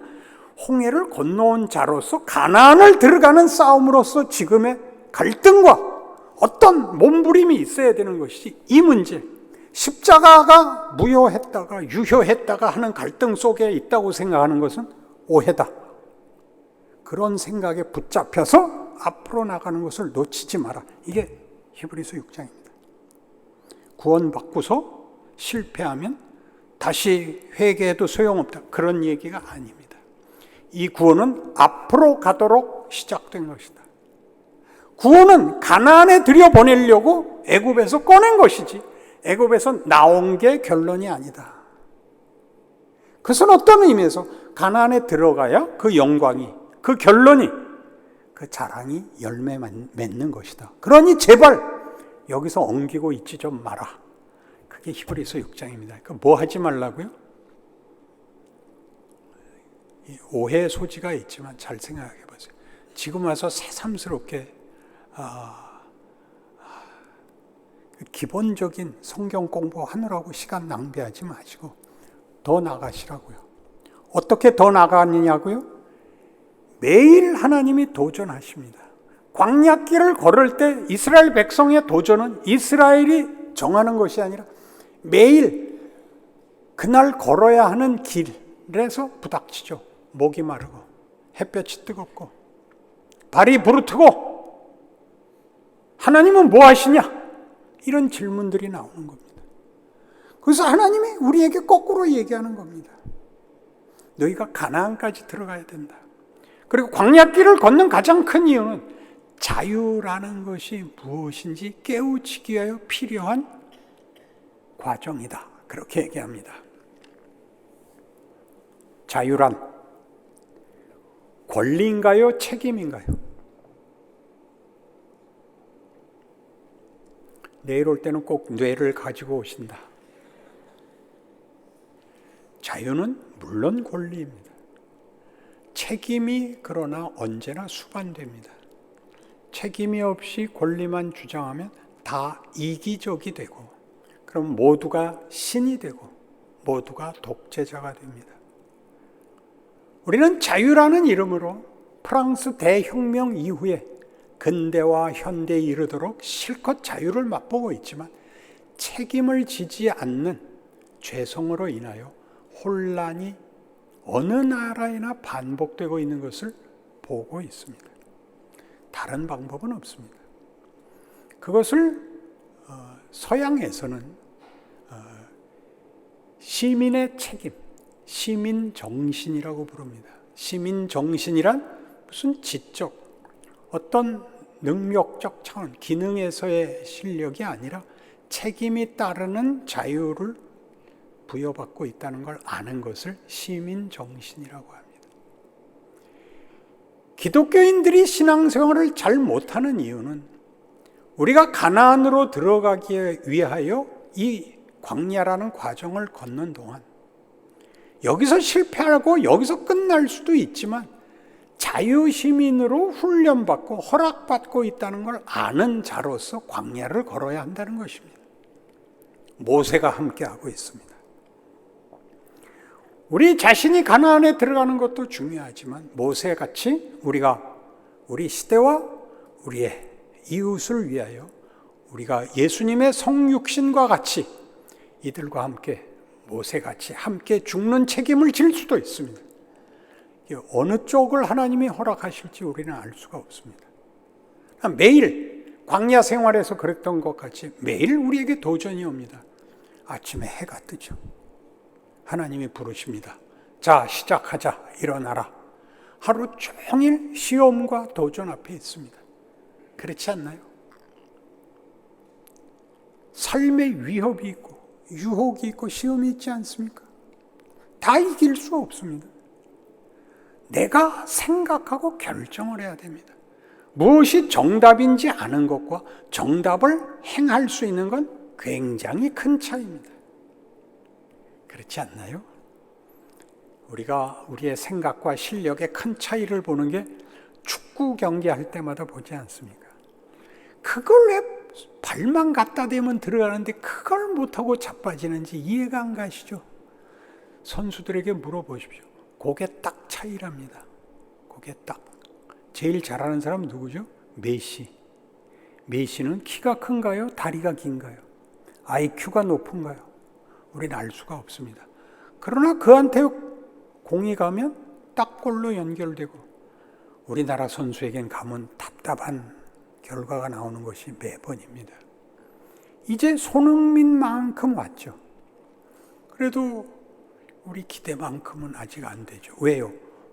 홍해를 건너온 자로서 가나안을 들어가는 싸움으로서 지금의 갈등과 어떤 몸부림이 있어야 되는 것이지, 이 문제, 십자가가 무효했다가 유효했다가 하는 갈등 속에 있다고 생각하는 것은 오해다. 그런 생각에 붙잡혀서 앞으로 나가는 것을 놓치지 마라. 이게 히브리서 6장입니다. 구원받고서 실패하면 다시 회개해도 소용없다. 그런 얘기가 아닙니다. 이 구원은 앞으로 가도록 시작된 것이다. 구원은 가나안에 들여보내려고 애굽에서 꺼낸 것이지 애굽에서 나온 게 결론이 아니다. 그것은 어떤 의미에서 가나안에 들어가야 그 영광이, 그 결론이, 그 자랑이 열매 맺는 것이다. 그러니 제발 여기서 엉기고 있지 좀 마라. 그게 히브리서 6장입니다. 그 뭐 하지 말라고요? 오해의 소지가 있지만 잘 생각해 보세요. 지금 와서 새삼스럽게 기본적인 성경 공부하느라고 시간 낭비하지 마시고 더 나가시라고요. 어떻게 더 나가느냐고요? 매일 하나님이 도전하십니다. 광야길을 걸을 때 이스라엘 백성의 도전은 이스라엘이 정하는 것이 아니라 매일 그날 걸어야 하는 길에서 부닥치죠. 목이 마르고 햇볕이 뜨겁고 발이 부르트고 하나님은 뭐 하시냐? 이런 질문들이 나오는 겁니다. 그래서 하나님이 우리에게 거꾸로 얘기하는 겁니다. 너희가 가나안까지 들어가야 된다. 그리고 광야길을 걷는 가장 큰 이유는 자유라는 것이 무엇인지 깨우치기 위하여 필요한 과정이다. 그렇게 얘기합니다. 자유란 권리인가요? 책임인가요? 내일 올 때는 꼭 뇌를 가지고 오신다. 자유는 물론 권리입니다. 책임이 그러나 언제나 수반됩니다. 책임이 없이 권리만 주장하면 다 이기적이 되고 그럼 모두가 신이 되고 모두가 독재자가 됩니다. 우리는 자유라는 이름으로 프랑스 대혁명 이후에 근대와 현대에 이르도록 실컷 자유를 맛보고 있지만 책임을 지지 않는 죄성으로 인하여 혼란이 어느 나라에나 반복되고 있는 것을 보고 있습니다. 다른 방법은 없습니다. 그것을 서양에서는 시민의 책임, 시민정신이라고 부릅니다. 시민정신이란 무슨 지적, 어떤 능력적 차원, 기능에서의 실력이 아니라 책임이 따르는 자유를 부여받고 있다는 걸 아는 것을 시민정신이라고 합니다. 기독교인들이 신앙생활을 잘 못하는 이유는 우리가 가나안으로 들어가기 위하여 이 광야라는 과정을 걷는 동안 여기서 실패하고 여기서 끝날 수도 있지만 자유시민으로 훈련받고 허락받고 있다는 걸 아는 자로서 광야를 걸어야 한다는 것입니다. 모세가 함께하고 있습니다. 우리 자신이 가나안에 들어가는 것도 중요하지만 모세같이 우리가 우리 시대와 우리의 이웃을 위하여 우리가 예수님의 성육신과 같이 이들과 함께 모세같이 함께 죽는 책임을 질 수도 있습니다. 어느 쪽을 하나님이 허락하실지 우리는 알 수가 없습니다. 매일 광야 생활에서 그랬던 것 같이 매일 우리에게 도전이 옵니다. 아침에 해가 뜨죠. 하나님이 부르십니다. 자, 시작하자. 일어나라. 하루 종일 시험과 도전 앞에 있습니다. 그렇지 않나요? 삶의 위협이 있고 유혹이 있고 시험이 있지 않습니까? 다 이길 수 없습니다. 내가 생각하고 결정을 해야 됩니다. 무엇이 정답인지 아는 것과 정답을 행할 수 있는 건 굉장히 큰 차이입니다. 그렇지 않나요? 우리가 우리의 생각과 실력의 큰 차이를 보는 게 축구 경기할 때마다 보지 않습니까? 그걸 왜 발만 갖다 대면 들어가는데 그걸 못하고 자빠지는지 이해가 안 가시죠? 선수들에게 물어보십시오. 그게 딱 차이랍니다. 그게 딱. 제일 잘하는 사람 누구죠? 메시. 메시는 키가 큰가요? 다리가 긴가요? IQ가 높은가요? 우리는 알 수가 없습니다. 그러나 그한테 공이 가면 딱 골로 연결되고, 우리나라 선수에겐 가면 답답한 결과가 나오는 것이 매번입니다. 이제 손흥민만큼 왔죠. 그래도 우리 기대만큼은 아직 안 되죠. 왜요?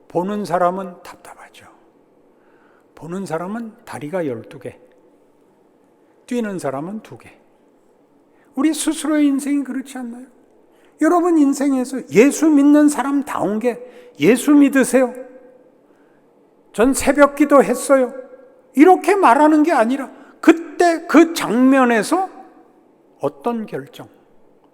보는 사람은 답답하죠. 보는 사람은 다리가 12개, 뛰는 사람은 2개. 우리 스스로의 인생이 그렇지 않나요? 여러분 인생에서 예수 믿는 사람다운 게 예수 믿으세요? 전 새벽 기도 했어요. 이렇게 말하는 게 아니라 그때 그 장면에서 어떤 결정,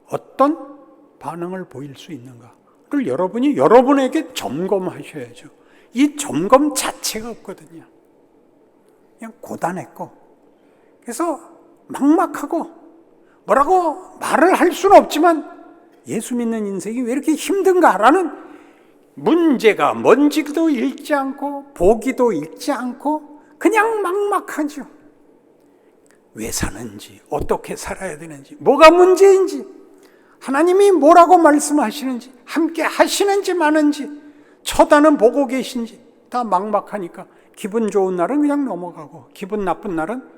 어떤 반응을 보일 수 있는가를 여러분이 여러분에게 점검하셔야죠. 이 점검 자체가 없거든요. 그냥 고단했고, 그래서 막막하고 뭐라고 말을 할 수는 없지만 예수 믿는 인생이 왜 이렇게 힘든가라는 문제가 뭔지도 읽지 않고 보기도 읽지 않고 그냥 막막하죠. 왜 사는지, 어떻게 살아야 되는지, 뭐가 문제인지, 하나님이 뭐라고 말씀하시는지, 함께 하시는지 마는지, 쳐다는 보고 계신지 다 막막하니까 기분 좋은 날은 그냥 넘어가고 기분 나쁜 날은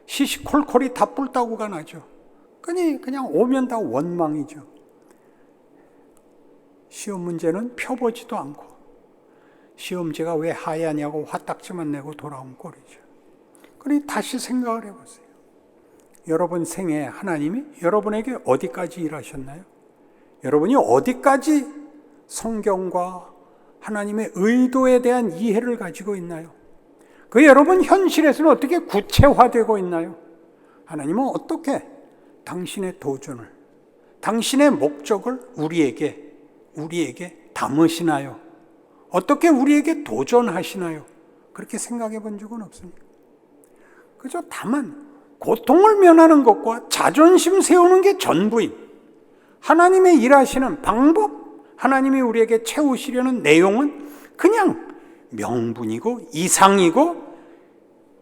시시콜콜이 다 뿔따구가 나죠. 그냥 오면 다 원망이죠. 시험 문제는 펴보지도 않고 시험지가 왜 하얘냐고 화딱지만 내고 돌아온 꼴이죠. 그러니 다시 생각을 해보세요. 여러분 생에 하나님이 여러분에게 어디까지 일하셨나요? 여러분이 어디까지 성경과 하나님의 의도에 대한 이해를 가지고 있나요? 그 여러분 현실에서는 어떻게 구체화되고 있나요? 하나님은 어떻게 당신의 도전을, 당신의 목적을 우리에게 담으시나요? 어떻게 우리에게 도전하시나요? 그렇게 생각해 본 적은 없습니다. 그저 다만 고통을 면하는 것과 자존심 세우는 게 전부인 하나님의 일하시는 방법, 하나님이 우리에게 채우시려는 내용은 그냥 명분이고 이상이고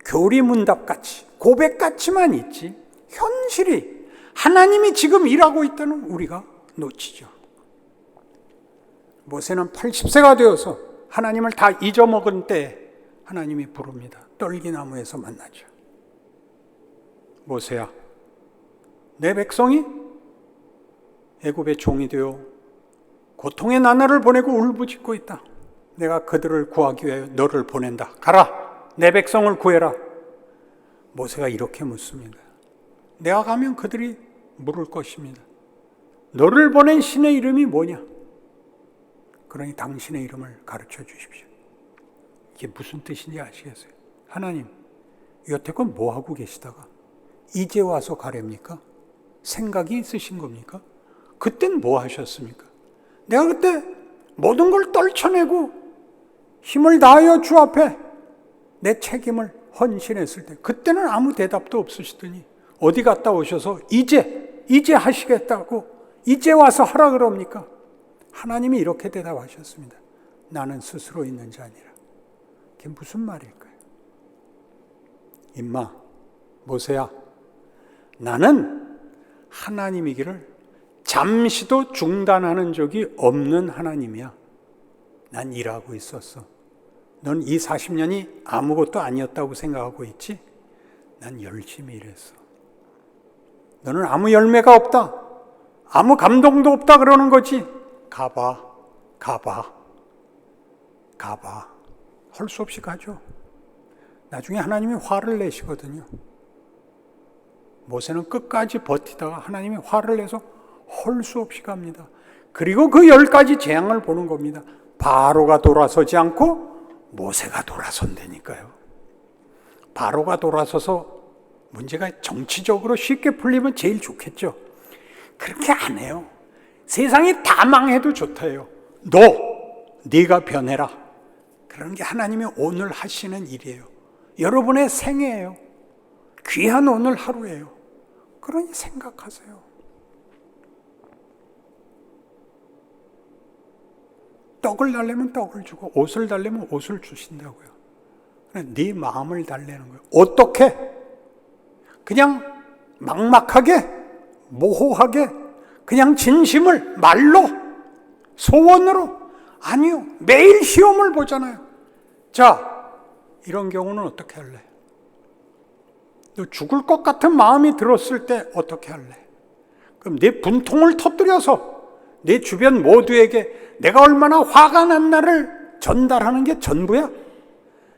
교리문답같이 고백같이만 있지 현실이 하나님이 지금 일하고 있다는 우리가 놓치죠. 모세는 80세가 되어서 하나님을 다 잊어먹은 때 하나님이 부릅니다. 떨기나무에서 만나죠. 모세야, 내 백성이 애굽의 종이 되어 고통의 나날을 보내고 울부짖고 있다. 내가 그들을 구하기 위하여 너를 보낸다. 가라, 내 백성을 구해라. 모세가 이렇게 묻습니다. 내가 가면 그들이 물을 것입니다. 너를 보낸 신의 이름이 뭐냐? 그러니 당신의 이름을 가르쳐 주십시오. 이게 무슨 뜻인지 아시겠어요? 하나님, 여태껏 뭐 하고 계시다가 이제 와서 가렵니까? 생각이 있으신 겁니까? 그땐 뭐 하셨습니까? 내가 그때 모든 걸 떨쳐내고 힘을 다하여 주 앞에 내 책임을 헌신했을 때 그때는 아무 대답도 없으시더니 어디 갔다 오셔서 이제 하시겠다고 이제 와서 하라 그럽니까? 하나님이 이렇게 대답하셨습니다. 나는 스스로 있는 자 아니라. 그게 무슨 말일까요? 임마, 모세야, 나는 하나님이기를 잠시도 중단하는 적이 없는 하나님이야. 난 일하고 있었어. 넌 이 40년이 아무것도 아니었다고 생각하고 있지? 난 열심히 일했어. 너는 아무 열매가 없다, 아무 감동도 없다 그러는 거지. 가봐. 할 수 없이 가죠. 나중에 하나님이 화를 내시거든요. 모세는 끝까지 버티다가 하나님이 화를 내서 할 수 없이 갑니다. 그리고 그 10가지 재앙을 보는 겁니다. 바로가 돌아서지 않고 모세가 돌아선다니까요. 바로가 돌아서서 문제가 정치적으로 쉽게 풀리면 제일 좋겠죠. 그렇게 안 해요. 세상이 다 망해도 좋다요. 네가 변해라. 그런 게 하나님이 오늘 하시는 일이에요. 여러분의 생애예요. 귀한 오늘 하루예요. 그러니 생각하세요. 떡을 달래면 떡을 주고 옷을 달래면 옷을 주신다고요. 네 마음을 달래는 거예요. 어떻게? 그냥 막막하게, 모호하게, 그냥 진심을 말로, 소원으로? 아니요. 매일 시험을 보잖아요. 자, 이런 경우는 어떻게 할래? 너 죽을 것 같은 마음이 들었을 때 어떻게 할래? 그럼 내 분통을 터뜨려서 내 주변 모두에게 내가 얼마나 화가 난 날을 전달하는 게 전부야?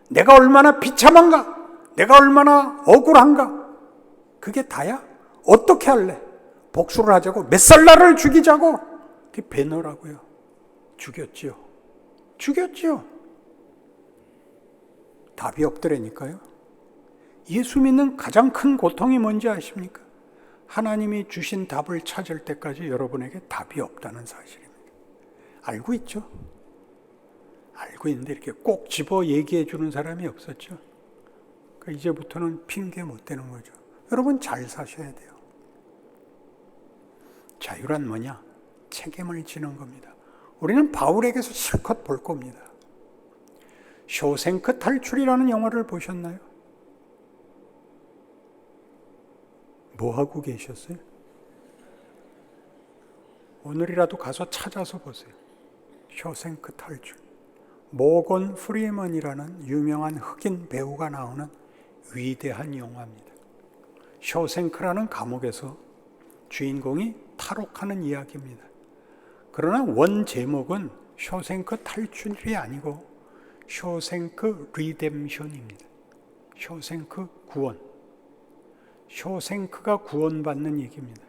내가 얼마나 비참한가? 내가 얼마나 억울한가? 그게 다야? 어떻게 할래? 복수를 하자고? 몇 살 날을 죽이자고? 그게 배너라고요. 죽였지요. 답이 없더라니까요. 예수 믿는 가장 큰 고통이 뭔지 아십니까? 하나님이 주신 답을 찾을 때까지 여러분에게 답이 없다는 사실입니다. 알고 있죠? 알고 있는데 이렇게 꼭 집어 얘기해 주는 사람이 없었죠. 그러니까 이제부터는 핑계 못 대는 거죠. 여러분 잘 사셔야 돼요. 자유란 뭐냐? 책임을 지는 겁니다. 우리는 바울에게서 실컷 볼 겁니다. 쇼생크 탈출이라는 영화를 보셨나요? 뭐 하고 계셨어요? 오늘이라도 가서 찾아서 보세요. 쇼생크 탈출. 모건 프리먼이라는 유명한 흑인 배우가 나오는 위대한 영화입니다. 쇼생크라는 감옥에서 주인공이 탈옥하는 이야기입니다. 그러나 원 제목은 쇼생크 탈출이 아니고 쇼생크 리뎀션입니다. 쇼생크 구원. 쇼생크가 구원받는 얘기입니다.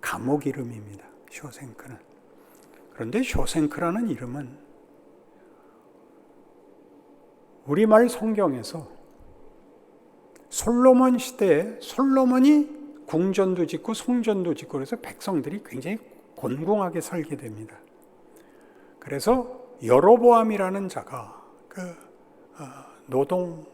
감옥 이름입니다. 쇼생크는. 그런데 쇼생크라는 이름은 우리말 성경에서 솔로몬 시대에 솔로몬이 궁전도 짓고 성전도 짓고 그래서 백성들이 굉장히 곤궁하게 살게 됩니다. 그래서 여로보암이라는 자가 노동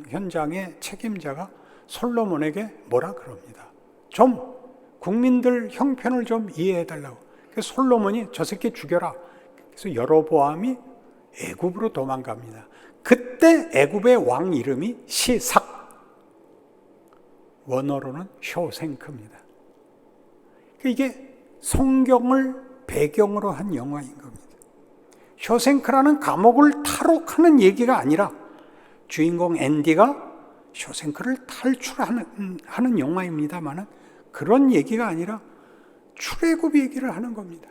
현장의 책임자가 솔로몬에게 뭐라 그럽니다. 좀 국민들 형편을 좀 이해해달라고. 그래서 솔로몬이 저 새끼 죽여라. 그래서 여로보암이 애굽으로 도망갑니다. 그때 애굽의 왕 이름이 시삭. 원어로는 쇼생크입니다. 이게 성경을 배경으로 한 영화인 겁니다. 쇼생크라는 감옥을 탈옥하는 얘기가 아니라 주인공 앤디가 쇼생크를 탈출하는 영화입니다만은 그런 얘기가 아니라 출애굽 얘기를 하는 겁니다.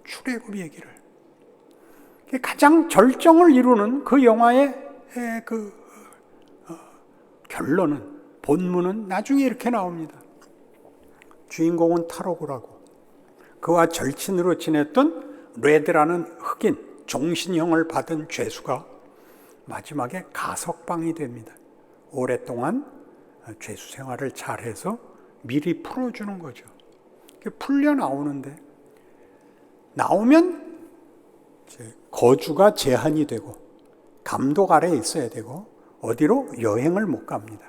출애굽 얘기를. 가장 절정을 이루는 그 영화의 결론은 본문은 나중에 이렇게 나옵니다. 주인공은 탈옥을 하고 그와 절친으로 지냈던 레드라는 흑인 종신형을 받은 죄수가 마지막에 가석방이 됩니다. 오랫동안 죄수 생활을 잘해서 미리 풀어주는 거죠. 풀려 나오는데 나오면 이제 거주가 제한이 되고 감독 아래에 있어야 되고 어디로 여행을 못 갑니다.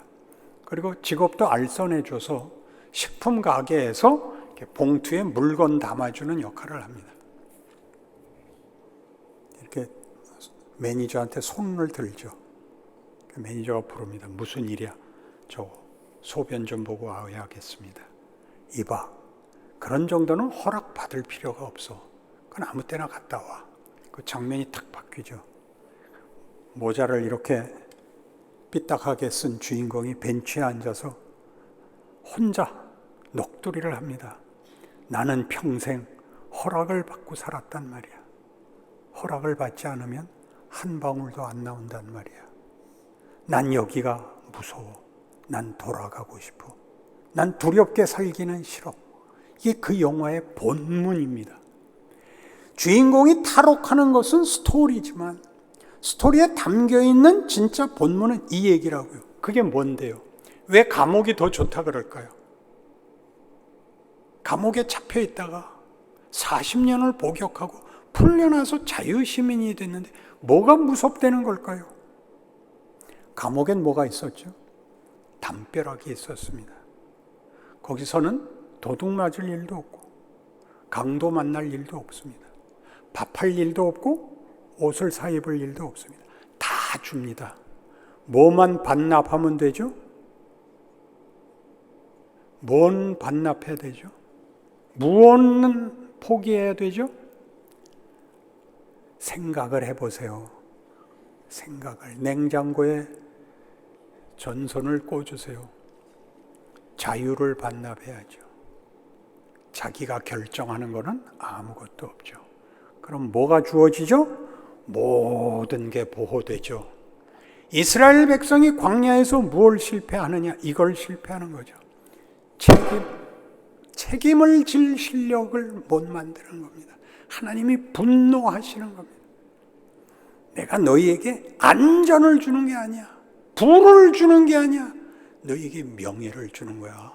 그리고 직업도 알선해줘서 식품 가게에서 이렇게 봉투에 물건 담아주는 역할을 합니다. 이렇게 매니저한테 손을 들죠. 매니저가 부릅니다. 무슨 일이야? 저 소변 좀 보고 와야겠습니다. 이봐, 그런 정도는 허락받을 필요가 없어. 그건 아무 때나 갔다 와. 그 장면이 탁 바뀌죠. 모자를 이렇게 삐딱하게 쓴 주인공이 벤치에 앉아서 혼자 녹두리를 합니다. 나는 평생 허락을 받고 살았단 말이야. 허락을 받지 않으면 한 방울도 안 나온단 말이야. 난 여기가 무서워. 난 돌아가고 싶어. 난 두렵게 살기는 싫어. 이게 그 영화의 본문입니다. 주인공이 탈옥하는 것은 스토리지만 스토리에 담겨있는 진짜 본문은 이 얘기라고요. 그게 뭔데요? 왜 감옥이 더 좋다 그럴까요? 감옥에 잡혀 있다가 40년을 복역하고 풀려나서 자유시민이 됐는데 뭐가 무섭다는 걸까요? 감옥엔 뭐가 있었죠? 담벼락이 있었습니다. 거기서는 도둑 맞을 일도 없고 강도 만날 일도 없습니다. 밥할 일도 없고 옷을 사 입을 일도 없습니다. 다 줍니다. 뭐만 반납하면 되죠? 뭔 반납해야 되죠? 무엇은 포기해야 되죠? 생각을 해보세요. 생각을. 냉장고에 전선을 꽂으세요. 자유를 반납해야죠. 자기가 결정하는 것은 아무것도 없죠. 그럼 뭐가 주어지죠? 모든 게 보호되죠. 이스라엘 백성이 광야에서 무엇을 실패하느냐? 이걸 실패하는 거죠. 책임을 질 실력을 못 만드는 겁니다. 하나님이 분노하시는 겁니다. 내가 너희에게 안전을 주는 게 아니야. 부를 주는 게 아니야. 너희에게 명예를 주는 거야.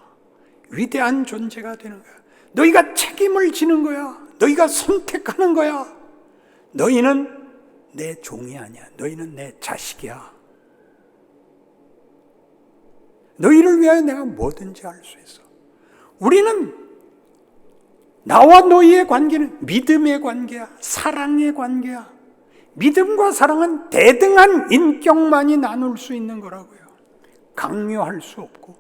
위대한 존재가 되는 거야. 너희가 책임을 지는 거야. 너희가 선택하는 거야. 너희는 내 종이 아니야. 너희는 내 자식이야. 너희를 위하여 내가 뭐든지 할 수 있어. 우리는 나와 너희의 관계는 믿음의 관계야. 사랑의 관계야. 믿음과 사랑은 대등한 인격만이 나눌 수 있는 거라고요. 강요할 수 없고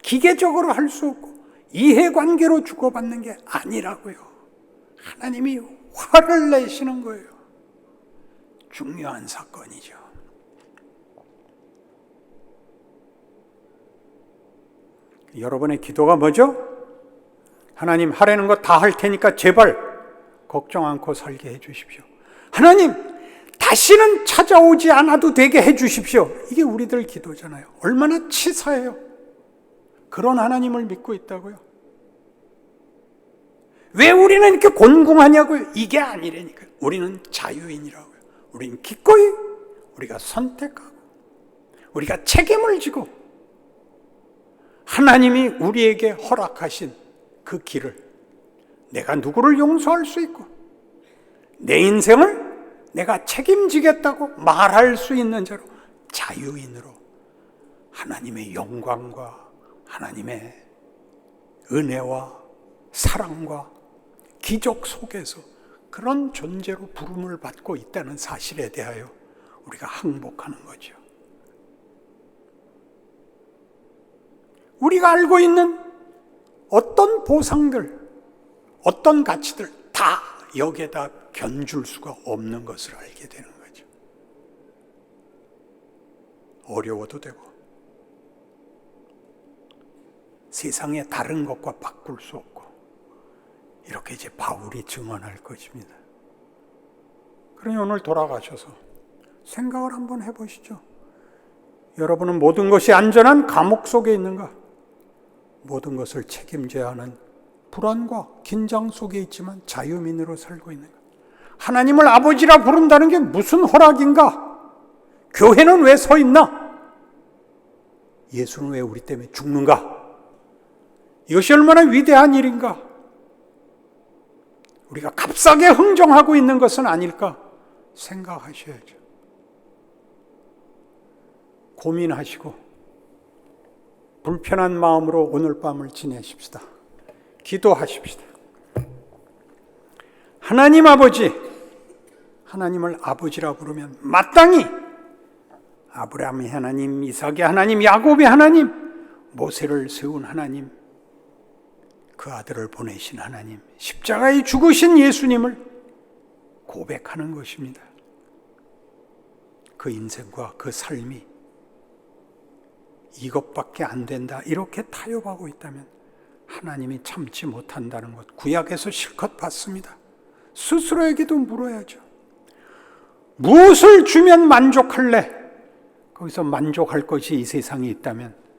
기계적으로 할 수 없고 이해관계로 주고받는 게 아니라고요. 하나님이 화를 내시는 거예요. 중요한 사건이죠. 여러분의 기도가 뭐죠? 하나님, 하라는 거 다 할 테니까 제발 걱정 않고 살게 해 주십시오. 하나님, 다시는 찾아오지 않아도 되게 해 주십시오. 이게 우리들 기도잖아요. 얼마나 치사해요. 그런 하나님을 믿고 있다고요. 왜 우리는 이렇게 곤궁하냐고요. 이게 아니라니까요. 우리는 자유인이라고요. 우리는 기꺼이 우리가 선택하고 우리가 책임을 지고 하나님이 우리에게 허락하신 그 길을 내가 누구를 용서할 수 있고 내 인생을 내가 책임지겠다고 말할 수 있는 자로 자유인으로 하나님의 영광과 하나님의 은혜와 사랑과 기적 속에서 그런 존재로 부름을 받고 있다는 사실에 대하여 우리가 항복하는 거죠. 우리가 알고 있는 어떤 보상들, 어떤 가치들 다 여기에다 견줄 수가 없는 것을 알게 되는 거죠. 어려워도 되고 세상에 다른 것과 바꿀 수 없고 이렇게 이제 바울이 증언할 것입니다. 그러니 오늘 돌아가셔서 생각을 한번 해보시죠. 여러분은 모든 것이 안전한 감옥 속에 있는가? 모든 것을 책임져야 하는 불안과 긴장 속에 있지만 자유민으로 살고 있는가? 하나님을 아버지라 부른다는 게 무슨 허락인가? 교회는 왜 서 있나? 예수는 왜 우리 때문에 죽는가? 이것이 얼마나 위대한 일인가? 우리가 값싸게 흥정하고 있는 것은 아닐까 생각하셔야죠. 고민하시고 불편한 마음으로 오늘 밤을 지내십시다. 기도하십시다. 하나님 아버지, 하나님을 아버지라 부르면 마땅히 아브라함의 하나님, 이삭의 하나님, 야곱의 하나님, 모세를 세운 하나님, 그 아들을 보내신 하나님, 십자가에 죽으신 예수님을 고백하는 것입니다. 그 인생과 그 삶이 이것밖에 안 된다 이렇게 타협하고 있다면 하나님이 참지 못한다는 것 구약에서 실컷 봤습니다. 스스로에게도 물어야죠. 무엇을 주면 만족할래? 거기서 만족할 것이 이 세상에 있다면